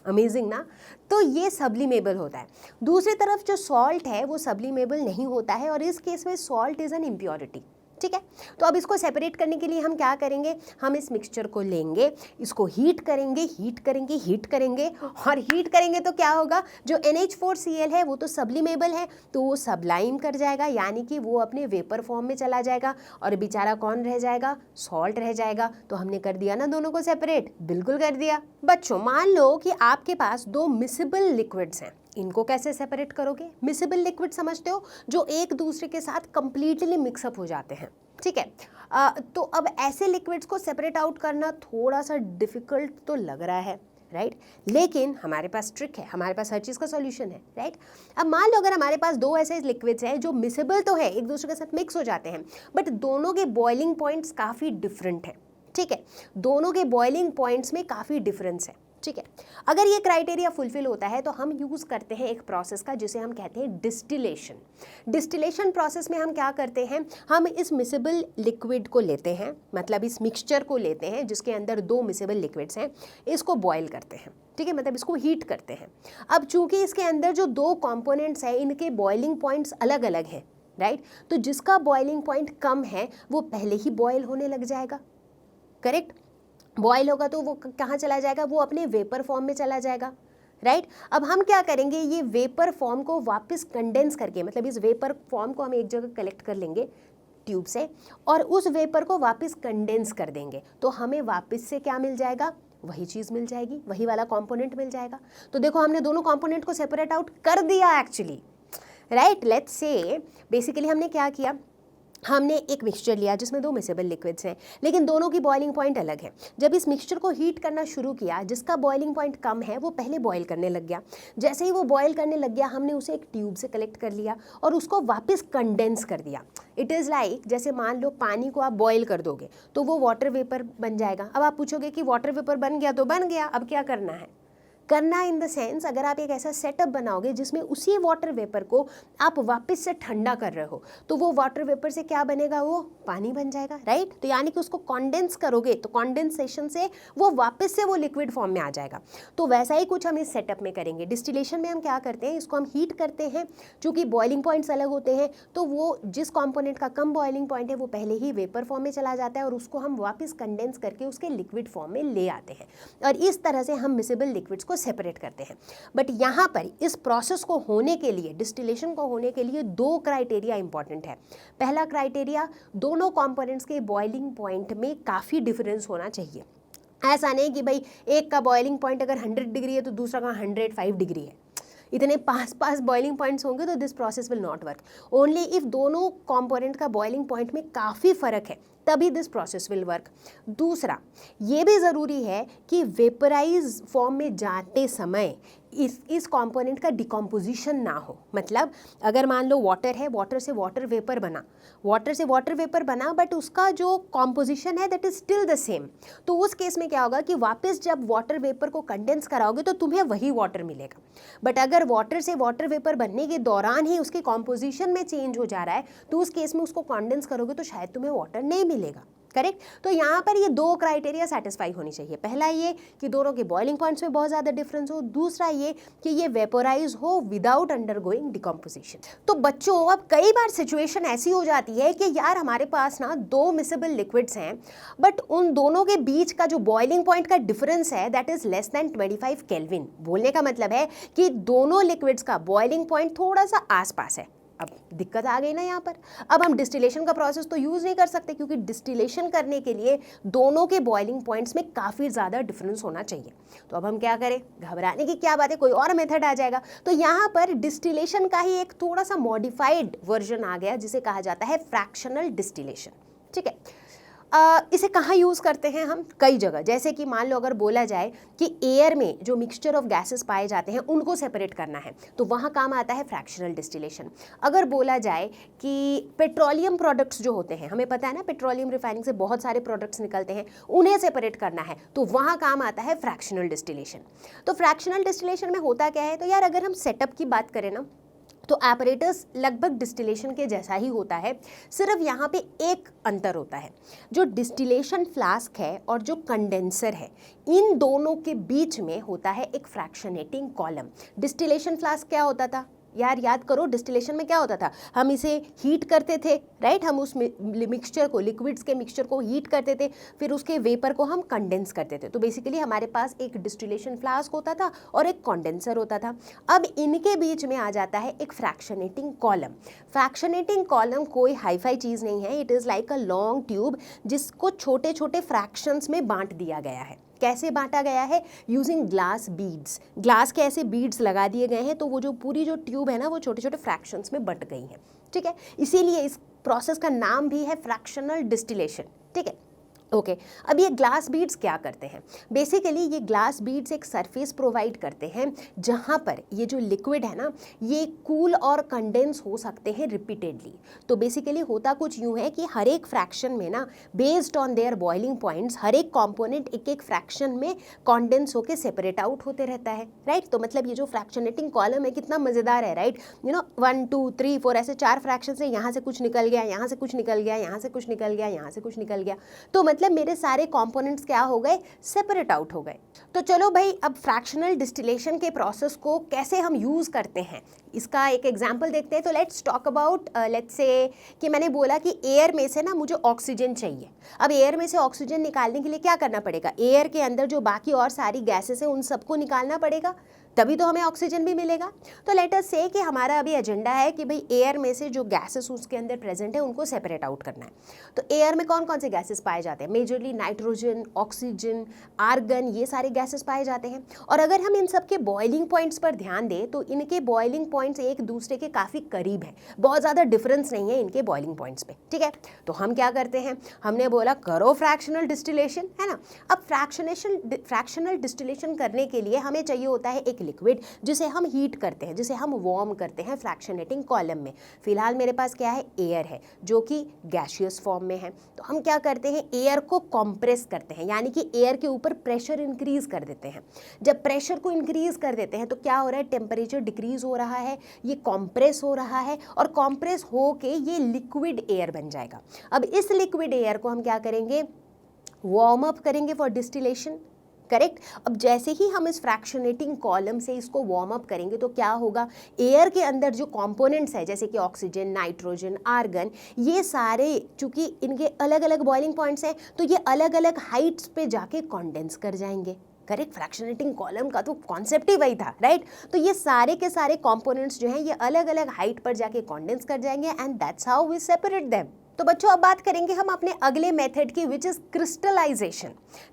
अमेजिंग ना। तो ये सब्लिमेबल होता है। दूसरी तरफ जो सॉल्ट है वो सब्लिमेबल नहीं होता है और इस केस में सॉल्ट इज एन इम्प्योरिटी। ठीक है, तो अब इसको सेपरेट करने के लिए हम क्या करेंगे? हम इस मिक्सचर को लेंगे, इसको हीट करेंगे, हीट करेंगे, हीट करेंगे, और हीट करेंगे तो क्या होगा? जो NH4Cl है वो तो सब्लिमेबल है तो वो सबलाइम कर जाएगा यानी कि वो अपने वेपर फॉर्म में चला जाएगा और बेचारा कौन रह जाएगा? सॉल्ट रह जाएगा। तो हमने कर दिया ना दोनों को सेपरेट? बिल्कुल कर दिया। बच्चों मान लो कि आपके पास दो मिसिबल लिक्विड्स हैं, इनको कैसे सेपरेट करोगे? मिसिबल लिक्विड समझते हो, जो एक दूसरे के साथ कंप्लीटली मिक्सअप हो जाते हैं। ठीक है, तो अब ऐसे लिक्विड्स को सेपरेट आउट करना थोड़ा सा डिफिकल्ट तो लग रहा है, राइट? लेकिन हमारे पास ट्रिक है, हमारे पास हर चीज़ का सॉल्यूशन है, राइट? अब मान लो अगर हमारे पास दो ऐसे लिक्विड्स हैं जो मिसिबल तो है, एक दूसरे के साथ मिक्स हो जाते हैं, बट दोनों के बॉइलिंग पॉइंट्स काफ़ी डिफरेंट हैं। ठीक है, दोनों के बॉइलिंग पॉइंट्स में काफ़ी डिफरेंस है। ठीक है, अगर ये क्राइटेरिया फुलफिल होता है तो हम यूज़ करते हैं एक प्रोसेस का जिसे हम कहते हैं डिस्टिलेशन। डिस्टिलेशन प्रोसेस में हम क्या करते हैं? हम इस मिसिबल लिक्विड को लेते हैं, मतलब इस मिक्सचर को लेते हैं जिसके अंदर दो मिसिबल लिक्विड्स हैं, इसको बॉयल करते हैं। ठीक है, मतलब इसको हीट करते हैं। अब चूंकि इसके अंदर जो दो कंपोनेंट्स हैं इनके बॉइलिंग पॉइंट्स अलग अलग हैं, राइट? तो जिसका बॉइलिंग पॉइंट कम है वो पहले ही बॉयल होने लग जाएगा। करेक्ट? बॉयल होगा तो वो कहाँ चला जाएगा? वो अपने वेपर फॉर्म में चला जाएगा, राइट? अब हम क्या करेंगे? ये वेपर फॉर्म को वापस कंडेंस करके, मतलब इस वेपर फॉर्म को हम एक जगह कलेक्ट कर लेंगे ट्यूब से और उस वेपर को वापस कंडेंस कर देंगे, तो हमें वापस से क्या मिल जाएगा? वही चीज़ मिल जाएगी, वही वाला कंपोनेंट मिल जाएगा। तो देखो हमने दोनों कंपोनेंट को सेपरेट आउट कर दिया actually, right? Let's say basically हमने क्या किया? हमने एक मिक्सचर लिया जिसमें दो मिसिबल लिक्विड्स हैं लेकिन दोनों की बॉइलिंग पॉइंट अलग है। जब इस मिक्सचर को हीट करना शुरू किया, जिसका बॉइलिंग पॉइंट कम है वो पहले बॉयल करने लग गया। जैसे ही वो बॉयल करने लग गया हमने उसे एक ट्यूब से कलेक्ट कर लिया और उसको वापस कंडेंस कर दिया। इट इज़ लाइक जैसे मान लो पानी को आप बॉयल कर दोगे तो वो वाटर वेपर बन जाएगा। अब आप पूछोगे कि वाटर वेपर बन गया तो बन गया, अब क्या करना है? करना इन द सेंस, अगर आप एक ऐसा सेटअप बनाओगे जिसमें उसी वाटर वेपर को आप वापस से ठंडा कर रहे हो तो वो वाटर वेपर से क्या बनेगा? वो पानी बन जाएगा, राइट? तो यानी कि उसको कॉन्डेंस करोगे तो कॉन्डेंसेशन से वो वापस से वो लिक्विड फॉर्म में आ जाएगा। तो वैसा ही कुछ हम इस सेटअप में करेंगे। डिस्टिलेशन में हम क्या करते हैं? इसको हम हीट करते हैं, चूँकि बॉइलिंग पॉइंट्स अलग होते हैं तो वो जिस कॉम्पोनेंट का कम बॉइलिंग पॉइंट है वो पहले ही वेपर फॉर्म में चला जाता है और उसको हम वापस कंडेंस करके उसके लिक्विड फॉर्म में ले आते हैं और इस तरह से हम मिसिबल लिक्विड्स को सेपरेट करते हैं। बट यहाँ पर इस प्रोसेस को होने के लिए, डिस्टिलेशन को होने के लिए दो क्राइटेरिया इंपॉर्टेंट है। पहला क्राइटेरिया, दोनों कंपोनेंट्स के बॉइलिंग पॉइंट में काफ़ी डिफरेंस होना चाहिए। ऐसा नहीं कि भाई एक का बॉइलिंग पॉइंट अगर 100 डिग्री है तो दूसरा का 105 डिग्री है। इतने पास बॉइलिंग पॉइंट्स होंगे तो this process will not work. Only if दोनों कंपोनेंट का बॉइलिंग पॉइंट में काफ़ी फ़र्क है तभी दिस प्रोसेस विल वर्क। दूसरा, ये भी ज़रूरी है कि वेपराइज फॉर्म में जाते समय इस कंपोनेंट का डिकम्पोजिशन ना हो। मतलब अगर मान लो वाटर है, वाटर से वाटर वेपर बना बट उसका जो कॉम्पोजिशन है that is still the same, तो उस केस में क्या होगा कि वापस जब वाटर वेपर को कंडेंस कराओगे तो तुम्हें वही वाटर मिलेगा। बट अगर वाटर से वाटर वेपर बनने के दौरान ही उसके कॉम्पोजिशन में चेंज हो जा रहा है तो उस केस में उसको कंडेंस करोगे तो शायद तुम्हें वाटर नहीं मिलेगा। करेक्ट। तो यहाँ पर ये दो क्राइटेरिया सेटिस्फाई होनी चाहिए, पहला ये कि दोनों के बॉइलिंग पॉइंट्स में बहुत ज़्यादा डिफरेंस हो, दूसरा ये कि ये वेपोराइज हो विदाउट अंडरगोइंग डिकम्पोजिशन। तो बच्चों अब कई बार सिचुएशन ऐसी हो जाती है कि यार हमारे पास ना दो मिसेबल लिक्विड्स हैं, बट उन दोनों के बीच का जो बॉइलिंग पॉइंट का डिफरेंस है that is less than 25 kelvin. बोलने का मतलब है कि दोनों लिक्विड्स का बॉइलिंग पॉइंट थोड़ा सा आसपास है। अब दिक्कत आ गई ना यहाँ पर, अब हम डिस्टिलेशन का प्रोसेस तो यूज़ नहीं कर सकते क्योंकि डिस्टिलेशन करने के लिए दोनों के बॉइलिंग पॉइंट्स में काफ़ी ज़्यादा डिफरेंस होना चाहिए। तो अब हम क्या करें, घबराने की क्या बात है, कोई और मेथड आ जाएगा। तो यहाँ पर डिस्टिलेशन का ही एक थोड़ा सा मॉडिफाइड वर्जन आ गया जिसे कहा जाता है फ्रैक्शनल डिस्टिलेशन। ठीक है, इसे कहाँ यूज़ करते हैं हम, कई जगह। जैसे कि मान लो अगर बोला जाए कि एयर में जो मिक्सचर ऑफ गैसेस पाए जाते हैं उनको सेपरेट करना है तो वहाँ काम आता है फ्रैक्शनल डिस्टिलेशन। अगर बोला जाए कि पेट्रोलियम प्रोडक्ट्स जो होते हैं, हमें पता है ना पेट्रोलियम रिफाइनिंग से बहुत सारे प्रोडक्ट्स निकलते हैं, उन्हें सेपरेट करना है तो वहाँ काम आता है फ्रैक्शनल डिस्टिलेशन। तो फ्रैक्शनल डिस्टिलेशन में होता क्या है, तो यार अगर हम सेटअप की बात करें ना तो एपरेटस लगभग डिस्टिलेशन के जैसा ही होता है, सिर्फ यहाँ पे एक अंतर होता है। जो डिस्टिलेशन फ्लास्क है और जो कंडेंसर है, इन दोनों के बीच में होता है एक फ्रैक्शनेटिंग कॉलम। डिस्टिलेशन फ्लास्क क्या होता था यार, याद करो, डिस्टिलेशन में क्या होता था, हम इसे हीट करते थे, राइट। हम उस मिक्सचर को, लिक्विड्स के मिक्सचर को हीट करते थे, फिर उसके वेपर को हम कंडेंस करते थे। तो बेसिकली हमारे पास एक डिस्टिलेशन फ्लास्क होता था और एक कंडेंसर होता था। अब इनके बीच में आ जाता है एक फ्रैक्शनेटिंग कॉलम। फ्रैक्शनेटिंग कॉलम कोई हाईफाई चीज़ नहीं है, it is like a long tube जिसको छोटे छोटे फ्रैक्शंस में बांट दिया गया है। कैसे बांटा गया है, यूजिंग ग्लास बीड्स। ग्लास के ऐसे बीड्स लगा दिए गए हैं तो वो जो पूरी जो ट्यूब है ना वो छोटे छोटे फ्रैक्शंस में बंट गई हैं। ठीक है, इसीलिए इस प्रोसेस का नाम भी है फ्रैक्शनल डिस्टिलेशन। ठीक है, ओके। अब ये ग्लास बीड्स क्या करते हैं, बेसिकली ये ग्लास बीड्स एक सरफेस प्रोवाइड करते हैं जहाँ पर ये जो लिक्विड है ना ये कूल और कंडेंस हो सकते हैं रिपीटेडली। तो बेसिकली होता कुछ यूँ है कि हर एक फ्रैक्शन में ना based on their boiling points हर एक कॉम्पोनेंट एक एक फ्रैक्शन में कॉन्डेंस होकर सेपरेट आउट होते रहता है, राइट। तो मतलब ये जो फ्रैक्शनेटिंग कॉलम है कितना मज़ेदार है, राइट। 1 2 3 4 ऐसे 4 फ्रैक्शन से यहाँ से कुछ निकल गया, यहाँ से कुछ निकल गया, यहाँ से कुछ निकल गया, यहाँ से कुछ निकल गया, तो मतलब मेरे सारे कंपोनेंट्स क्या हो गए, सेपरेट आउट हो गए। तो चलो भाई, अब फ्रैक्शनल डिस्टिलेशन के प्रोसेस को कैसे हम यूज़ करते हैं इसका एक एग्जांपल देखते हैं। तो let's talk about, let's say कि मैंने बोला कि एयर में से ना मुझे ऑक्सीजन चाहिए। अब एयर में से ऑक्सीजन निकालने के लिए क्या करना पड़ेगा, एयर के अंदर जो बाकी और सारी गैसेस हैं उन सबको निकालना पड़ेगा, तभी तो हमें ऑक्सीजन भी मिलेगा। तो लेट अस से कि हमारा अभी एजेंडा है कि भाई एयर में से जो गैसेस उसके अंदर प्रेजेंट है उनको सेपरेट आउट करना है। तो एयर में कौन कौन से गैसेस पाए जाते हैं, मेजरली नाइट्रोजन, ऑक्सीजन, आर्गन, ये सारे गैसेस पाए जाते हैं। और अगर हम इन सब के बॉइलिंग पॉइंट्स पर ध्यान दें तो इनके बॉइलिंग पॉइंट्स एक दूसरे के काफ़ी करीब हैं, बहुत ज़्यादा डिफरेंस नहीं है इनके बॉइलिंग पॉइंट्स पे। ठीक है, तो हम क्या करते हैं, हमने बोला करो फ्रैक्शनल डिस्टिलेशन, है ना। अब फ्रैक्शनल डिस्टिलेशन करने के लिए हमें चाहिए होता है एक लिक्विड जिसे हम हीट करते हैं, जिसे हम वार्म करते हैं फ्रैक्शनेटिंग कॉलम में। फिलहाल मेरे पास क्या है, एयर है जो कि गैसियस फॉर्म में है। तो हम क्या करते हैं, एयर को कंप्रेस करते हैं, यानी कि एयर के ऊपर प्रेशर इंक्रीज कर देते हैं। जब प्रेशर को इंक्रीज कर देते हैं तो क्या हो रहा है, टेम्परेचर डिक्रीज हो रहा है, ये कॉम्प्रेस हो रहा है और कॉम्प्रेस हो के ये लिक्विड एयर बन जाएगा। अब इस लिक्विड एयर को हम क्या करेंगे, वार्म अप करेंगे फॉर डिस्टिलेशन, करेक्ट। अब जैसे ही हम इस फ्रैक्शनेटिंग कॉलम से इसको वार्म अप करेंगे तो क्या होगा, एयर के अंदर जो कंपोनेंट्स है जैसे कि ऑक्सीजन, नाइट्रोजन, आर्गन, ये सारे चूंकि इनके अलग अलग बॉइलिंग पॉइंट्स हैं तो ये अलग अलग हाइट्स पे जाके कॉन्डेंस कर जाएंगे, करेक्ट। फ्रैक्शनेटिंग कॉलम का तो कॉन्सेप्ट ही वही था, राइट। तो ये सारे के सारे कंपोनेंट्स जो हैं ये अलग अलग हाइट पर जाके कॉन्डेंस कर जाएंगे and that's how we separate them. तो बच्चों अब बात करेंगे हम अपने अगले मेथड की विच इज क्रिस्टलाइजेशन।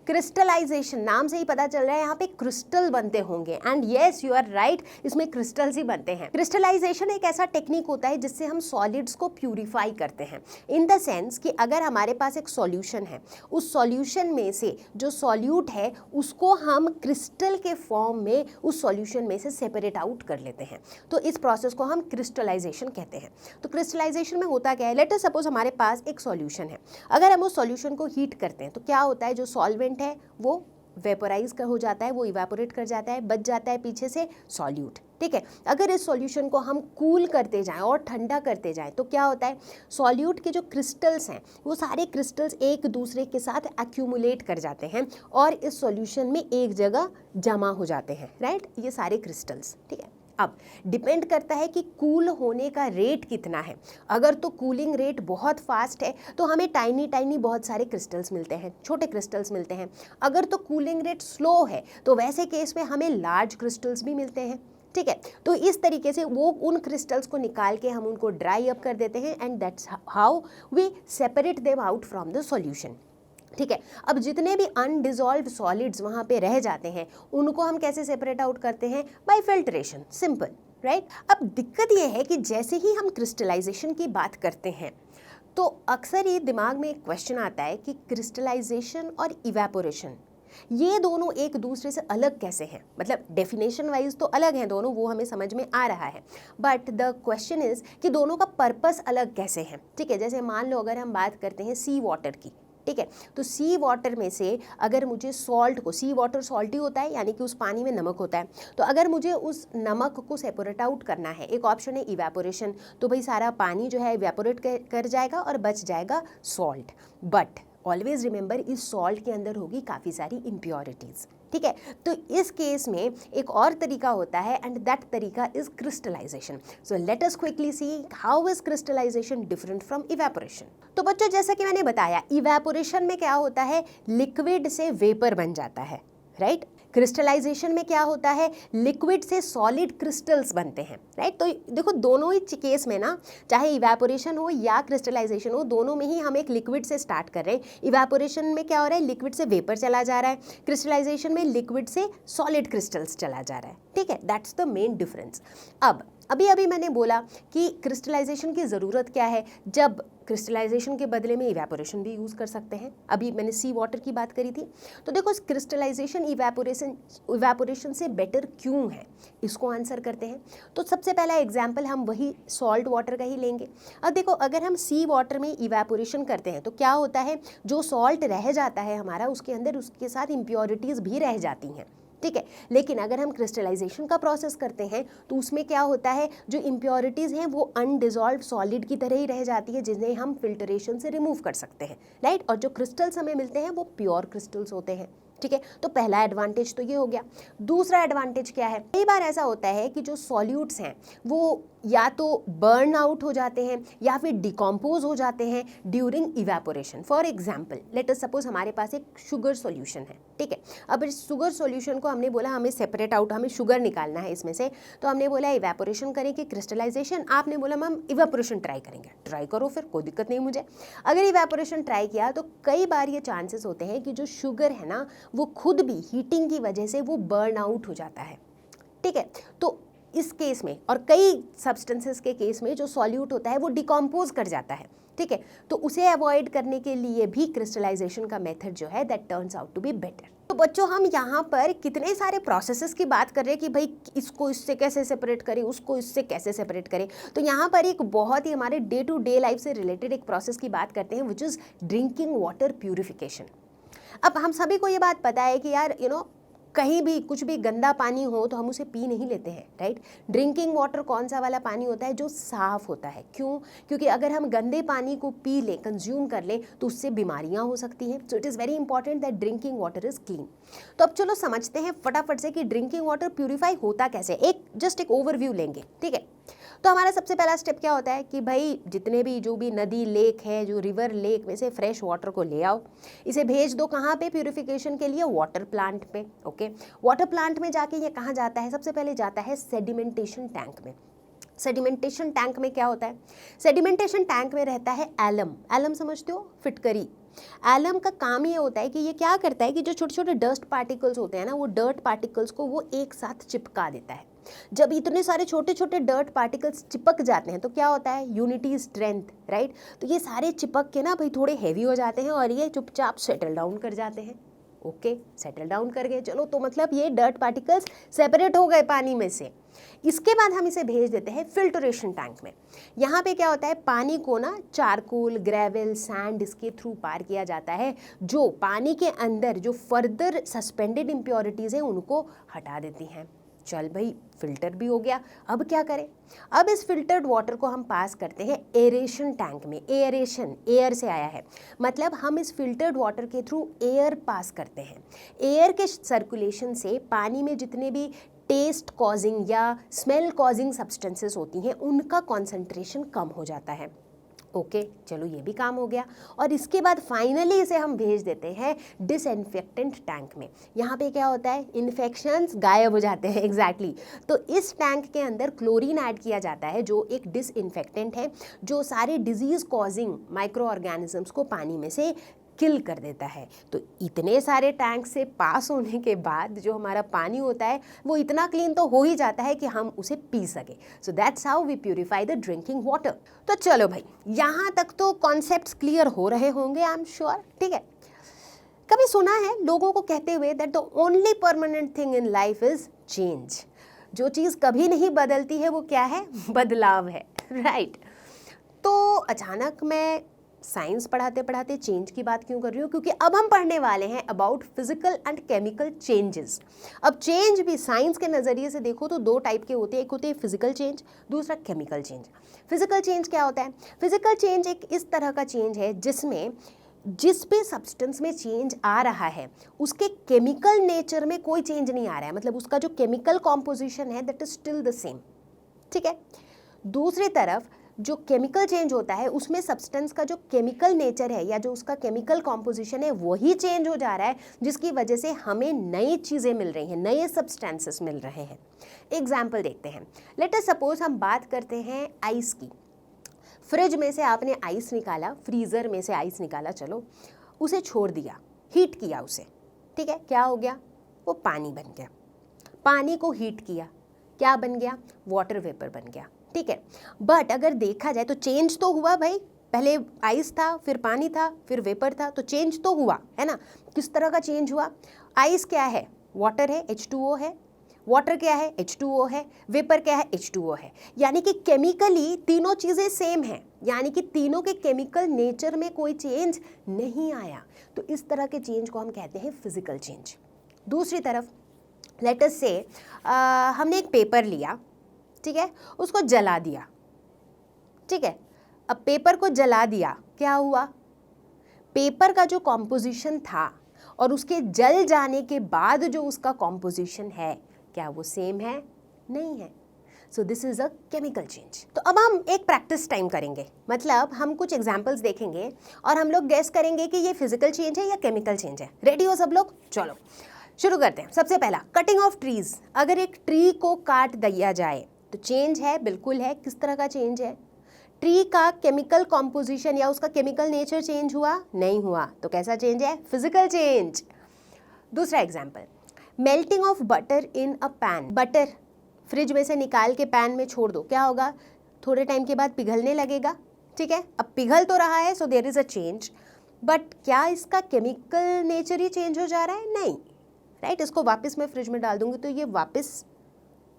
क्रिस्टलाइजेशन नाम से ही पता चल रहा है यहाँ पे क्रिस्टल बनते होंगे and yes you are right, इसमें क्रिस्टल्स ही बनते हैं। क्रिस्टलाइजेशन एक ऐसा टेक्निक होता है जिससे हम सॉलिड्स को प्यूरिफाई करते हैं, इन द सेंस कि अगर हमारे पास एक सॉल्यूशन है, उस सॉल्यूशन में से जो सॉल्यूट है उसको हम क्रिस्टल के फॉर्म में उस सॉल्यूशन में से सेपरेट आउट कर लेते हैं। तो इस प्रोसेस को हम क्रिस्टलाइजेशन कहते हैं। तो क्रिस्टलाइजेशन में होता क्या है, लेट अस सपोज हमारे पास एक सॉल्यूशन है, अगर हम उस सॉल्यूशन को हीट करते हैं तो क्या होता है, जो सॉल्वेंट है वो वेपोराइज हो जाता है, वो इवेपोरेट कर जाता है, बच जाता है पीछे से सॉल्यूट। ठीक है, अगर इस सॉल्यूशन को हम कूल करते जाएं और ठंडा करते जाएं तो क्या होता है, सॉल्यूट के जो क्रिस्टल्स हैं वो सारे क्रिस्टल्स एक दूसरे के साथ एक्यूमुलेट कर जाते हैं और इस सॉल्यूशन में एक जगह जमा हो जाते हैं, राइट, ये सारे क्रिस्टल्स। ठीक है, अब डिपेंड करता है कि कूल होने का रेट कितना है। अगर तो कूलिंग रेट बहुत फास्ट है तो हमें टाइनी टाइनी बहुत सारे क्रिस्टल्स मिलते हैं, छोटे क्रिस्टल्स मिलते हैं। अगर तो कूलिंग रेट स्लो है तो वैसे केस में हमें लार्ज क्रिस्टल्स भी मिलते हैं। ठीक है, तो इस तरीके से वो उन क्रिस्टल्स को निकाल के हम उनको ड्राई अप कर देते हैं and that's how we separate them out from the solution. ठीक है, अब जितने भी अनडिजॉल्व सॉलिड्स वहाँ पे रह जाते हैं उनको हम कैसे सेपरेट आउट करते हैं, बाय फिल्ट्रेशन, सिंपल, राइट। अब दिक्कत ये है कि जैसे ही हम क्रिस्टलाइजेशन की बात करते हैं तो अक्सर ये दिमाग में एक क्वेश्चन आता है कि क्रिस्टलाइजेशन और इवेपोरेशन ये दोनों एक दूसरे से अलग कैसे हैं। मतलब डेफिनेशन वाइज तो अलग हैं दोनों, वो हमें समझ में आ रहा है, बट द क्वेश्चन इज कि दोनों का पर्पस अलग कैसे है। ठीक है, जैसे मान लो अगर हम बात करते हैं सी वाटर की, ठीक है, तो सी वाटर में से अगर मुझे सॉल्ट को, सी वाटर सॉल्टी होता है यानी कि उस पानी में नमक होता है, तो अगर मुझे उस नमक को सेपरेट आउट करना है, एक ऑप्शन है इवेपोरेशन, तो भाई सारा पानी जो है इवेपोरेट कर जाएगा और बच जाएगा सॉल्ट। बट ऑलवेज रिमेंबर इस सॉल्ट के अंदर होगी काफ़ी सारी इम्प्योरिटीज़। ठीक है, तो इस केस में एक और तरीका होता है एंड दैट तरीका is crystallization. So let us quickly see how is crystallization different from evaporation. तो बच्चों जैसा कि मैंने बताया, इवेपोरेशन में क्या होता है, लिक्विड से वेपर बन जाता है, राइट। क्रिस्टलाइजेशन में क्या होता है, लिक्विड से सॉलिड क्रिस्टल्स बनते हैं, राइट। तो देखो दोनों ही केस में ना, चाहे इवेपोरेशन हो या क्रिस्टलाइजेशन हो, दोनों में ही हम एक लिक्विड से स्टार्ट कर रहे हैं। इवेपोरेशन में क्या हो रहा है, लिक्विड से वेपर चला जा रहा है, क्रिस्टलाइजेशन में लिक्विड से सॉलिड क्रिस्टल्स चला जा रहा है। ठीक है, दैट्स द मेन डिफरेंस। अब अभी मैंने बोला कि क्रिस्टलाइजेशन की ज़रूरत क्या है, जब क्रिस्टलाइजेशन के बदले में इवेपोरेशन भी यूज़ कर सकते हैं। अभी मैंने सी वाटर की बात करी थी, तो देखो क्रिस्टलाइजेशन इवेपोरेशन से बेटर क्यों है, इसको आंसर करते हैं। तो सबसे पहला एग्जाम्पल हम वही सॉल्ट वाटर का ही लेंगे। अब देखो अगर हम सी वाटर में इवेपोरेशन करते हैं तो क्या होता है, जो सॉल्ट रह जाता है हमारा, उसके अंदर उसके साथ इम्प्योरिटीज़ भी रह जाती हैं। ठीक है, लेकिन अगर हम क्रिस्टलाइजेशन का प्रोसेस करते हैं तो उसमें क्या होता है, जो इम्प्योरिटीज़ हैं वो अनडिजॉल्व सॉलिड की तरह ही रह जाती है, जिन्हें हम फिल्ट्रेशन से रिमूव कर सकते हैं, राइट। और जो क्रिस्टल्स हमें मिलते हैं वो प्योर क्रिस्टल्स होते हैं। ठीक है, तो पहला एडवांटेज तो ये हो गया। दूसरा एडवांटेज क्या है, कई बार ऐसा होता है कि जो सॉल्यूट्स हैं वो या तो बर्न आउट हो जाते हैं या फिर डिकम्पोज हो जाते हैं during evaporation. For example let us suppose हमारे पास एक शुगर सॉल्यूशन है। ठीक है, अब इस शुगर सॉल्यूशन को हमने बोला हमें सेपरेट आउट, हमें शुगर निकालना है इसमें से, तो हमने बोला इवेपोरेशन करें कि क्रिस्टलाइजेशन। आपने बोला मैम इवेपोरेशन ट्राई करेंगे, ट्राई करो फिर, कोई दिक्कत नहीं मुझे। अगर इवेपोरेशन ट्राई किया तो कई बार ये चांसेस होते हैं कि जो शुगर है ना वो खुद भी हीटिंग की वजह से वो बर्न आउट हो जाता है। ठीक है, तो इस केस में और कई सब्सटेंसेस के केस में जो सॉल्यूट होता है वो डिकम्पोज कर जाता है। ठीक है, तो उसे अवॉइड करने के लिए भी क्रिस्टलाइजेशन का मेथड जो है that turns out to be better. तो बच्चों हम यहाँ पर कितने सारे प्रोसेसेस की बात कर रहे हैं कि भाई इसको इससे कैसे सेपरेट करें, उसको इससे कैसे सेपरेट करें। तो यहाँ पर एक बहुत ही हमारे डे टू डे लाइफ से रिलेटेड एक प्रोसेस की बात करते हैं which is drinking water purification. अब हम सभी को ये बात पता है कि यार कहीं भी कुछ भी गंदा पानी हो तो हम उसे पी नहीं लेते हैं, राइट। ड्रिंकिंग वाटर कौन सा वाला पानी होता है, जो साफ़ होता है। क्यों, क्योंकि अगर हम गंदे पानी को पी लें, कंज्यूम कर लें, तो उससे बीमारियां हो सकती हैं। So it is very important that drinking water is clean. तो अब चलो समझते हैं फटाफट से कि ड्रिंकिंग वाटर प्यूरीफाई होता कैसे, एक ओवरव्यू लेंगे। ठीक है, तो हमारा सबसे पहला स्टेप क्या होता है कि भाई जितने भी जो भी नदी लेक है, जो रिवर लेक में से फ्रेश वाटर को ले आओ, इसे भेज दो कहाँ पे, प्यूरिफिकेशन के लिए वाटर प्लांट पे। ओके, वाटर प्लांट में जाके ये कहाँ जाता है, सबसे पहले जाता है सेडिमेंटेशन टैंक में। सेडिमेंटेशन टैंक में क्या होता है, सेडिमेंटेशन टैंक में रहता है एलम। एलम समझते हो, फिटकरी। एलम का काम ये होता है कि ये क्या करता है कि जो छोटे छोटे डस्ट पार्टिकल्स होते हैं ना, वो डर्ट पार्टिकल्स को वो एक साथ चिपका देता है। जब इतने सारे छोटे छोटे डर्ट पार्टिकल्स चिपक जाते हैं तो क्या होता है, यूनिटी स्ट्रेंथ, राइट। तो ये सारे चिपक के ना भाई थोड़े हैवी हो जाते हैं और ये चुपचाप सेटल डाउन कर जाते हैं। ओके, सेटल डाउन कर गए, चलो तो मतलब ये डर्ट पार्टिकल्स सेपरेट हो गए पानी में से। इसके बाद हम इसे भेज देते हैं फिल्ट्रेशन टैंक में। यहाँ पे क्या होता है, पानी को ना चारकोल, ग्रेवल, सैंड इसके थ्रू पार किया जाता है, जो पानी के अंदर जो फर्दर सस्पेंडेड इम्प्योरिटीज़ हैं उनको हटा देती हैं। चल भाई, फिल्टर भी हो गया। अब क्या करें, अब इस फिल्टर्ड वाटर को हम पास करते हैं एरेशन टैंक में। एरेशन एयर से आया है, मतलब हम इस फिल्टर्ड वाटर के थ्रू एयर पास करते हैं। एयर के सर्कुलेशन से पानी में जितने भी टेस्ट कॉजिंग या स्मेल कॉजिंग सब्सटेंसेस होती हैं उनका कॉन्सेंट्रेशन कम हो जाता है। ओके, चलो ये भी काम हो गया। और इसके बाद फाइनली इसे हम भेज देते हैं डिसइंफेक्टेंट टैंक में। यहाँ पे क्या होता है, इन्फेक्शंस गायब हो जाते हैं। एग्जैक्टली तो इस टैंक के अंदर क्लोरीन ऐड किया जाता है, जो एक डिसइंफेक्टेंट है, जो सारे डिजीज़ कॉजिंग माइक्रो ऑर्गेनिजम्स को पानी में से किल कर देता है। तो इतने सारे टैंक से पास होने के बाद जो हमारा पानी होता है वो इतना क्लीन तो हो ही जाता है कि हम उसे पी सके। So that's how we purify the drinking water. तो चलो भाई, यहाँ तक तो कॉन्सेप्ट्स क्लियर हो रहे होंगे, आई एम श्योर। ठीक है, कभी सुना है लोगों को कहते हुए that the only permanent thing in life is change. जो चीज़ कभी नहीं बदलती है वो क्या है, बदलाव है, राइट। तो अचानक मैं साइंस पढ़ाते पढ़ाते चेंज की बात क्यों कर रही हूँ, क्योंकि अब हम पढ़ने वाले हैं about physical and chemical changes. अब चेंज भी साइंस के नज़रिए से देखो तो दो टाइप के होते हैं, एक होते हैं फिजिकल चेंज, दूसरा केमिकल चेंज। फिजिकल चेंज क्या होता है, फिजिकल चेंज एक इस तरह का चेंज है जिसमें जिस भी सब्सटेंस में चेंज आ रहा है उसके केमिकल नेचर में कोई चेंज नहीं आ रहा है, मतलब उसका जो केमिकल कॉम्पोजिशन है that is still the same. ठीक है, दूसरी तरफ जो केमिकल चेंज होता है उसमें सब्सटेंस का जो केमिकल नेचर है या जो उसका केमिकल कॉम्पोजिशन है वही चेंज हो जा रहा है, जिसकी वजह से हमें नई चीज़ें मिल रही हैं, नए सब्सटेंसेस मिल रहे हैं। एग्जाम्पल देखते हैं। लेट अस सपोज हम बात करते हैं आइस की। फ्रिज में से आपने आइस निकाला, फ्रीज़र में से आइस निकाला, चलो उसे छोड़ दिया, हीट किया उसे। ठीक है, क्या हो गया, वो पानी बन गया। पानी को हीट किया, क्या बन गया, वाटर वेपर बन गया। ठीक है, बट अगर देखा जाए तो चेंज तो हुआ भाई, पहले आइस था, फिर पानी था, फिर वेपर था, तो चेंज तो हुआ है ना। किस तरह का चेंज हुआ, आइस क्या है, वाटर है, H2O है, वाटर क्या है, H2O है, वेपर क्या है, H2O है। यानी कि केमिकली तीनों चीज़ें सेम हैं, यानी कि तीनों के केमिकल नेचर में कोई चेंज नहीं आया। तो इस तरह के चेंज को हम कहते हैं फिजिकल चेंज। दूसरी तरफ लेट अस से हमने एक पेपर लिया, ठीक है, उसको जला दिया। ठीक है, अब पेपर को जला दिया, क्या हुआ, पेपर का जो कॉम्पोजिशन था और उसके जल जाने के बाद जो उसका कॉम्पोजिशन है, क्या वो सेम है, नहीं है। So this is a chemical change. तो अब हम एक प्रैक्टिस टाइम करेंगे, मतलब हम कुछ एग्जाम्पल्स देखेंगे और हम लोग गेस करेंगे कि ये फिजिकल चेंज है या केमिकल चेंज है। रेडी हो सब लोग, चलो शुरू करते हैं। सबसे पहला, कटिंग ऑफ ट्रीज। अगर एक ट्री को काट दिया जाए तो चेंज है, बिल्कुल है। किस तरह का चेंज है, ट्री का केमिकल कॉम्पोजिशन या उसका केमिकल नेचर चेंज हुआ, नहीं हुआ, तो कैसा चेंज है, फिजिकल चेंज। दूसरा example, melting of butter in a pan. Butter fridge में से निकाल के पैन में छोड़ दो, क्या होगा, थोड़े टाइम के बाद पिघलने लगेगा। ठीक है, अब पिघल तो रहा है, so there is a change, but क्या इसका केमिकल नेचर ही चेंज हो जा रहा है, नहीं, राइट। इसको वापस मैं फ्रिज में डाल दूंगी तो ये वापस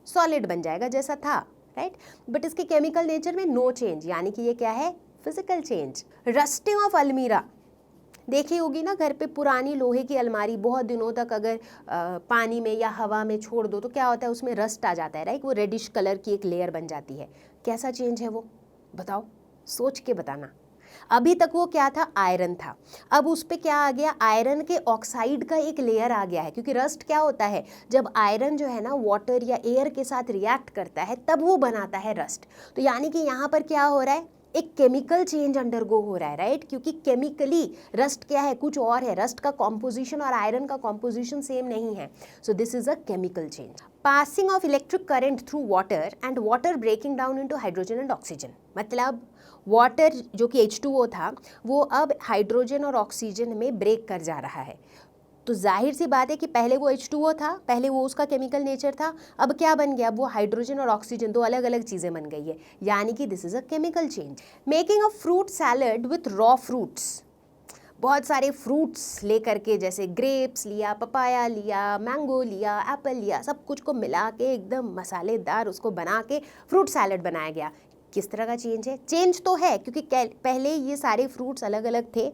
सॉलिड बन जाएगा जैसा था, राइट, बट इसके केमिकल नेचर में नो चेंज, यानी कि ये क्या है, फिजिकल चेंज। रस्टिंग ऑफ अलमीरा, देखी होगी ना घर पे पुरानी लोहे की अलमारी बहुत दिनों तक अगर पानी में या हवा में छोड़ दो तो क्या होता है, उसमें रस्ट आ जाता है, राइट, वो रेडिश कलर की एक लेयर बन जाती है। कैसा चेंज है वो, बताओ, सोच के बताना। अभी तक वो क्या था, आयरन था, अब उस पे क्या आ गया, आयरन के ऑक्साइड का एक लेयर आ गया है। क्योंकि रस्ट क्या होता है, जब आयरन जो है ना वाटर या एयर के साथ रिएक्ट करता है तब वो बनाता है रस्ट। तो यानी कि यहाँ पर क्या हो रहा है, एक केमिकल चेंज अंडरगो हो रहा है, राइट, क्योंकि केमिकली रस्ट क्या है, कुछ और है, रस्ट का कॉम्पोजिशन और आयरन का कॉम्पोजिशन सेम नहीं है। So this is a chemical change. Passing of electric current through water and water breaking down into hydrogen and oxygen, मतलब वाटर जो कि H2O था वो अब हाइड्रोजन और ऑक्सीजन में ब्रेक कर जा रहा है। तो जाहिर सी बात है कि पहले वो H2O था, पहले वो उसका केमिकल नेचर था, अब क्या बन गया, वो हाइड्रोजन और ऑक्सीजन, दो अलग अलग चीज़ें बन गई है, यानी कि this is a chemical change. Making a fruit salad with raw fruits, बहुत सारे फ्रूट्स लेकर के, जैसे ग्रेप्स लिया, पपाया लिया, मैंगो लिया, एप्पल लिया, सब कुछ को मिला के एकदम मसालेदार उसको बना के फ्रूट सैलड बनाया गया। किस तरह का चेंज है? चेंज तो है, क्योंकि पहले ये सारे फ्रूट्स अलग अलग थे,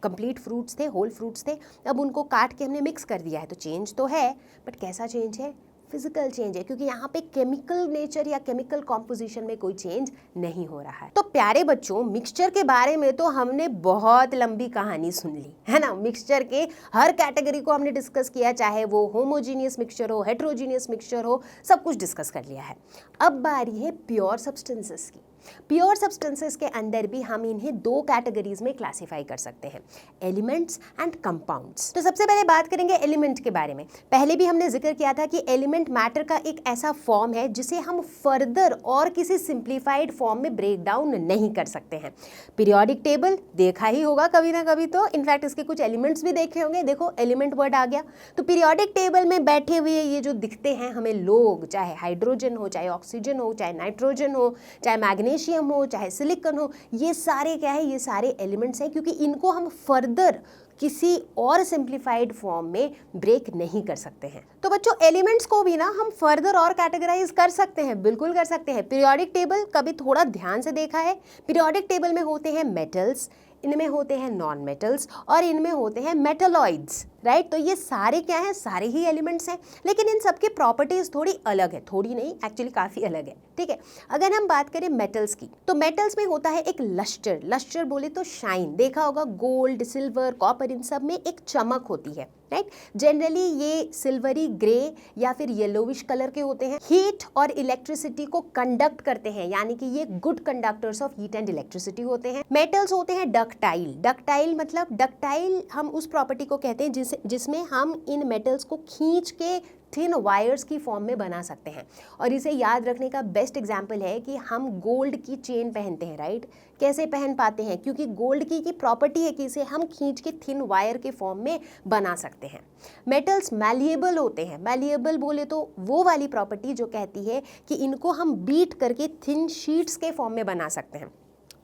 कंप्लीट फ्रूट्स थे, होल फ्रूट्स थे, अब उनको काट के हमने मिक्स कर दिया है, तो चेंज तो है, बट कैसा चेंज है? फिजिकल चेंज है, क्योंकि यहाँ पे केमिकल नेचर या केमिकल कॉम्पोजिशन में कोई चेंज नहीं हो रहा है। तो प्यारे बच्चों, मिक्सचर के बारे में तो हमने बहुत लंबी कहानी सुन ली है ना। मिक्सचर के हर कैटेगरी को हमने डिस्कस किया, चाहे वो होमोजीनियस मिक्सचर हो, हेट्रोजीनियस मिक्सचर हो, सब कुछ डिस्कस कर लिया है। अब बारी है प्योर सब्सटेंसेस की। प्योर सब्सटेंसेस के अंदर भी हम इन्हें दो कैटेगरीज में क्लासिफाई कर सकते हैं, एलिमेंट्स एंड कंपाउंड्स। तो सबसे पहले बात करेंगे एलिमेंट के बारे में। पहले भी हमने जिक्र किया था कि एलिमेंट मैटर का एक ऐसा फॉर्म है जिसे हम फर्दर और किसी सिंप्लीफाइड फॉर्म में ब्रेक डाउन नहीं कर सकते हैं। पीरियोडिक टेबल देखा ही होगा कभी ना कभी, तो इनफैक्ट इसके कुछ एलिमेंट्स भी देखे होंगे। देखो एलिमेंट वर्ड आ गया, तो पीरियोडिक टेबल में बैठे हुए ये जो दिखते हैं हमें लोग, चाहे हाइड्रोजन हो, चाहे ऑक्सीजन हो, चाहे नाइट्रोजन हो, चाहे मैग्नीशियम हो, चाहे सिलिकॉन हो, ये सारे क्या है? ये सारे एलिमेंट्स हैं, क्योंकि इनको हम फर्दर किसी और सिंप्लीफाइड फॉर्म में ब्रेक नहीं कर सकते हैं। तो बच्चों, एलिमेंट्स को भी ना हम फर्दर और कैटेगराइज कर सकते हैं, बिल्कुल कर सकते हैं। पीरियोडिक टेबल कभी थोड़ा ध्यान से देखा है? पीरियोडिक टेबल में होते हैं मेटल्स, इनमें होते हैं नॉन मेटल्स और इनमें होते हैं मेटलॉइड्स, राइट। तो ये सारे क्या हैं? सारे ही एलिमेंट्स हैं, लेकिन इन सबके प्रॉपर्टीज थोड़ी अलग है, थोड़ी नहीं, एक्चुअली काफ़ी अलग है, ठीक है। अगर हम बात करें मेटल्स की, तो मेटल्स में होता है एक लस्टर। लस्टर बोले तो शाइन, देखा होगा गोल्ड, सिल्वर, कॉपर, इन सब में एक चमक होती है, राइट। जनरली ये सिल्वरी ग्रे या फिर येलोविश कलर के होते हैं। हीट और इलेक्ट्रिसिटी को कंडक्ट करते हैं, यानी कि ये good conductors of heat and electricity होते हैं। मेटल्स होते हैं डक्टाइल। डक्टाइल मतलब, डक्टाइल हम उस प्रॉपर्टी को कहते हैं जिसमें हम इन मेटल्स को खींच के थिन वायर्स की फॉर्म में बना सकते हैं। और इसे याद रखने का बेस्ट एग्जाम्पल है कि हम गोल्ड की चेन पहनते हैं, राइट। कैसे पहन पाते हैं? क्योंकि गोल्ड की प्रॉपर्टी है कि इसे हम खींच के थिन वायर के फॉर्म में बना सकते हैं। मेटल्स मैलिएबल होते हैं। मैलिएबल बोले तो वो वाली प्रॉपर्टी जो कहती है कि इनको हम बीट करके थिन शीट्स के फॉर्म में बना सकते हैं।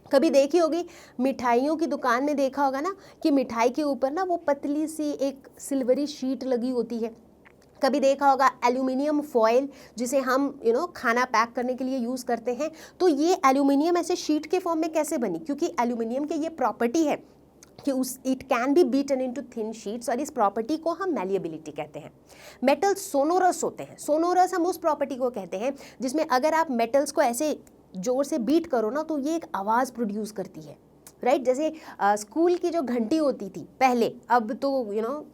कभी देखी होगी मिठाइयों की दुकान में, देखा होगा ना कि मिठाई के ऊपर ना वो पतली सी एक सिल्वरी शीट लगी होती है। कभी देखा होगा एल्यूमिनियम फॉयल, जिसे हम खाना पैक करने के लिए यूज़ करते हैं। तो ये एल्यूमिनियम ऐसे शीट के फॉर्म में कैसे बनी? क्योंकि एल्यूमिनियम के ये प्रॉपर्टी है कि it can be beaten into thin sheets, और इस प्रॉपर्टी को हम मैलिएबिलिटी कहते हैं। मेटल्स सोनोरस होते हैं। सोनोरस हम उस प्रॉपर्टी को कहते हैं जिसमें अगर आप मेटल्स को ऐसे जोर से बीट करो ना, तो ये एक आवाज़ प्रोड्यूस करती है, राइट। जैसे स्कूल की जो घंटी होती थी पहले, अब तो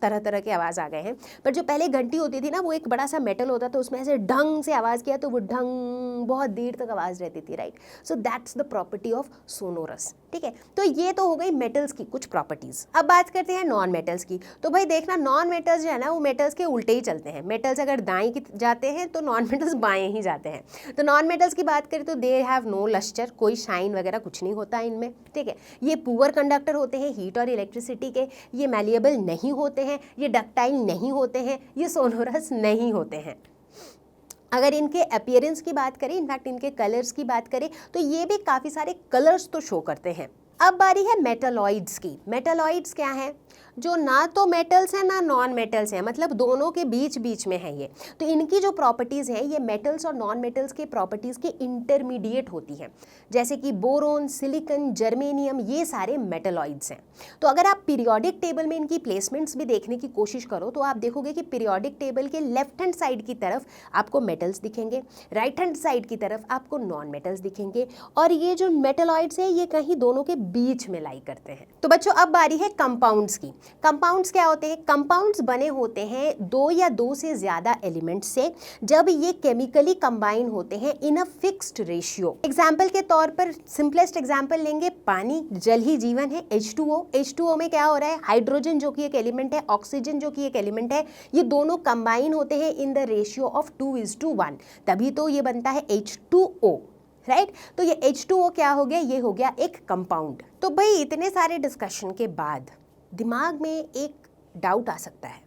तरह तरह के आवाज़ आ गए हैं, पर जो पहले घंटी होती थी ना, वो एक बड़ा सा मेटल होता था, उसमें ऐसे ढंग से आवाज़ किया तो वो ढंग बहुत देर तक आवाज़ रहती थी, right. So that's the property of sonorous, ठीक है। तो ये तो हो गई मेटल्स की कुछ प्रॉपर्टीज़। अब बात करते हैं नॉन मेटल्स की। तो भाई देखना, नॉन मेटल्स जो है ना, वो मेटल्स के उल्टे ही चलते हैं। मेटल्स अगर दाएं की जाते हैं तो नॉन मेटल्स बाएं ही जाते हैं। तो नॉन मेटल्स की बात करें तो दे हैव नो लस्टर, कोई शाइन वगैरह कुछ नहीं होता इनमें, ठीक है। ये पुअर कंडक्टर होते हैं हीट और इलेक्ट्रिसिटी के, ये मैलिएबल नहीं होते हैं, ये डक्टाइल नहीं होते हैं, ये सोनोरस नहीं होते हैं। अगर इनके अपीयरेंस की बात करें, इनफैक्ट इनके कलर्स की बात करें, तो ये भी काफ़ी सारे कलर्स तो शो करते हैं। अब बारी है मेटलॉइड्स की। मेटलॉइड्स क्या हैं? जो ना तो मेटल्स हैं ना नॉन मेटल्स हैं, मतलब दोनों के बीच बीच में है ये। तो इनकी जो प्रॉपर्टीज़ हैं, ये मेटल्स और नॉन मेटल्स के प्रॉपर्टीज़ के इंटरमीडिएट होती हैं। जैसे कि बोरोन, सिलिकॉन, जर्मेनियम, ये सारे मेटलॉइड्स हैं। तो अगर आप पीरियोडिक टेबल में इनकी प्लेसमेंट्स भी देखने की कोशिश करो, तो आप देखोगे कि पीरियोडिक टेबल के लेफ्ट हैंड साइड की तरफ आपको मेटल्स दिखेंगे, राइट हैंड साइड की तरफ आपको नॉन मेटल्स दिखेंगे, और ये जो मेटलॉइड्स हैं ये कहीं दोनों के बीच में लाई करते हैं। तो बच्चों, अब बारी है कंपाउंड्स की। कंपाउंड्स क्या होते हैं? कंपाउंड्स बने होते हैं दो या दो से ज़्यादा एलिमेंट्स से, जब ये केमिकली कंबाइन होते हैं इन अ फिक्स्ड रेशियो। एग्जाम्पल के तौर पर सिंपलेस्ट एग्जाम्पल लेंगे, पानी, जल ही जीवन है, H2O। H2O में क्या हो रहा है? हाइड्रोजन जो कि एक एलिमेंट है, ऑक्सीजन जो कि एक एलिमेंट है, ये दोनों कंबाइन होते हैं इन द रेशियो ऑफ 2:1, तभी तो ये बनता है H2O, राइट। तो ये H2O क्या हो गया? ये हो गया एक कंपाउंड। तो भाई इतने सारे डिस्कशन के बाद दिमाग में एक डाउट आ सकता है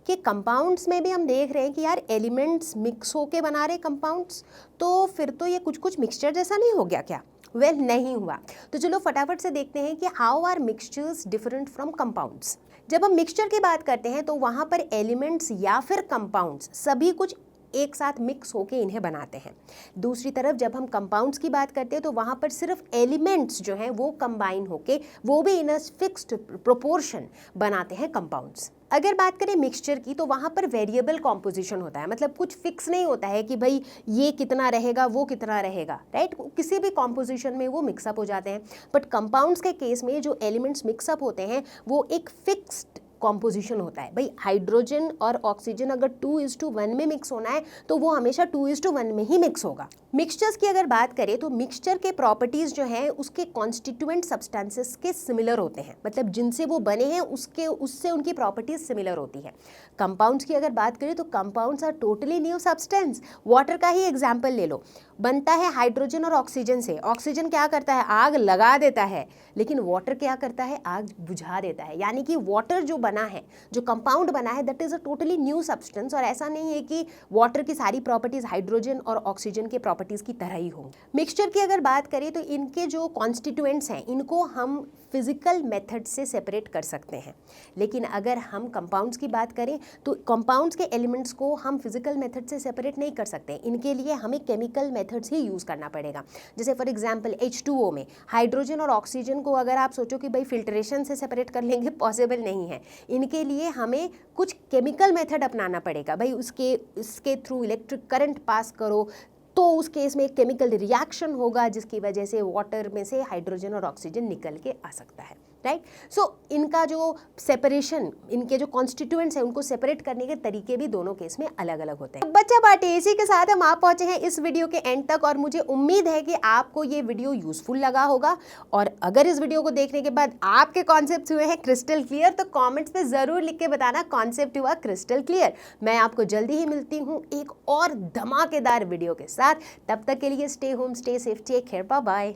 कि कंपाउंड्स में भी हम देख रहे हैं कि यार एलिमेंट्स मिक्स होके बना रहे कंपाउंड्स, तो फिर तो ये कुछ कुछ मिक्सचर जैसा नहीं हो गया क्या? वेल, नहीं हुआ। तो चलो फटाफट से देखते हैं कि how are mixtures different from compounds. जब हम मिक्सचर की बात करते हैं तो वहाँ पर एलिमेंट्स या फिर कंपाउंड्स सभी कुछ एक साथ मिक्स होके इन्हें बनाते हैं। दूसरी तरफ जब हम कंपाउंड्स की बात करते हैं तो वहाँ पर सिर्फ एलिमेंट्स जो हैं वो कंबाइन होके वो भी इन अ फिक्स्ड प्रोपोर्शन बनाते हैं कंपाउंड्स। अगर बात करें मिक्सचर की तो वहाँ पर वेरिएबल कॉम्पोजिशन होता है, मतलब कुछ फिक्स नहीं होता है कि भाई ये कितना रहेगा वो कितना रहेगा, राइट। किसी भी कॉम्पोजिशन में वो मिक्सअप हो जाते हैं। बट कंपाउंड्स के केस में जो एलिमेंट्स मिक्सअप होते हैं वो एक फिक्स्ड कॉम्पोजिशन होता है। भाई हाइड्रोजन और ऑक्सीजन अगर 2:1 में मिक्स होना है तो वो हमेशा 2:1 में ही मिक्स होगा। मिक्सचर्स की अगर बात करें तो मिक्सचर के प्रॉपर्टीज जो हैं उसके कॉन्स्टिट्यूएंट सब्सटेंसेस के सिमिलर होते हैं, मतलब जिनसे वो बने हैं उससे उनकी प्रॉपर्टीज सिमिलर होती है। कंपाउंड्स की अगर बात करें तो compounds are totally new substance. Water का ही एग्जाम्पल ले लो, बनता है हाइड्रोजन और ऑक्सीजन से। ऑक्सीजन क्या करता है, आग लगा देता है, लेकिन वाटर क्या करता है, आग बुझा देता है। यानी कि वाटर जो बना है, जो कंपाउंड बना है, that is a totally new substance. और ऐसा नहीं है कि वाटर की सारी प्रॉपर्टीज हाइड्रोजन और ऑक्सीजन के प्रॉपर्टीज की तरह ही होंगी। मिक्सचर की अगर बात करें तो इनके जो कॉन्स्टिट्यूएंट्स हैं इनको हम फिजिकल मेथड से सेपरेट कर सकते हैं, लेकिन अगर हम कंपाउंड्स की बात करें तो कंपाउंड्स के एलिमेंट्स को हम फिजिकल मेथड से सेपरेट नहीं कर सकते। इनके लिए हमें केमिकल मेथड्स ही यूज़ करना पड़ेगा। जैसे फॉर एग्जांपल H2O में हाइड्रोजन और ऑक्सीजन को अगर आप सोचो कि भाई फिल्ट्रेशन से सेपरेट कर लेंगे, पॉसिबल नहीं है। इनके लिए हमें कुछ केमिकल मेथड अपनाना पड़ेगा। भाई इसके थ्रू इलेक्ट्रिक करंट पास करो तो उस केस में एक केमिकल रिएक्शन होगा जिसकी वजह से वाटर में से हाइड्रोजन और ऑक्सीजन निकल के आ सकता है, राइट। सो इनका जो सेपरेशन, इनके जो कॉन्स्टिट्यूएंट्स हैं उनको सेपरेट करने के तरीके भी दोनों केस में अलग अलग होते हैं। बच्चा पार्टी, इसी के साथ हम आप पहुंचे हैं इस वीडियो के एंड तक और मुझे उम्मीद है कि आपको ये वीडियो यूजफुल लगा होगा। और अगर इस वीडियो को देखने के बाद आपके कॉन्सेप्ट हुए हैं क्रिस्टल क्लियर तो कॉमेंट्स में जरूर लिख के बताना कॉन्सेप्ट हुआ क्रिस्टल क्लियर। मैं आपको जल्दी ही मिलती हूँ एक और धमाकेदार वीडियो के साथ। तब तक के लिए stay home, stay safe, take care, bye bye.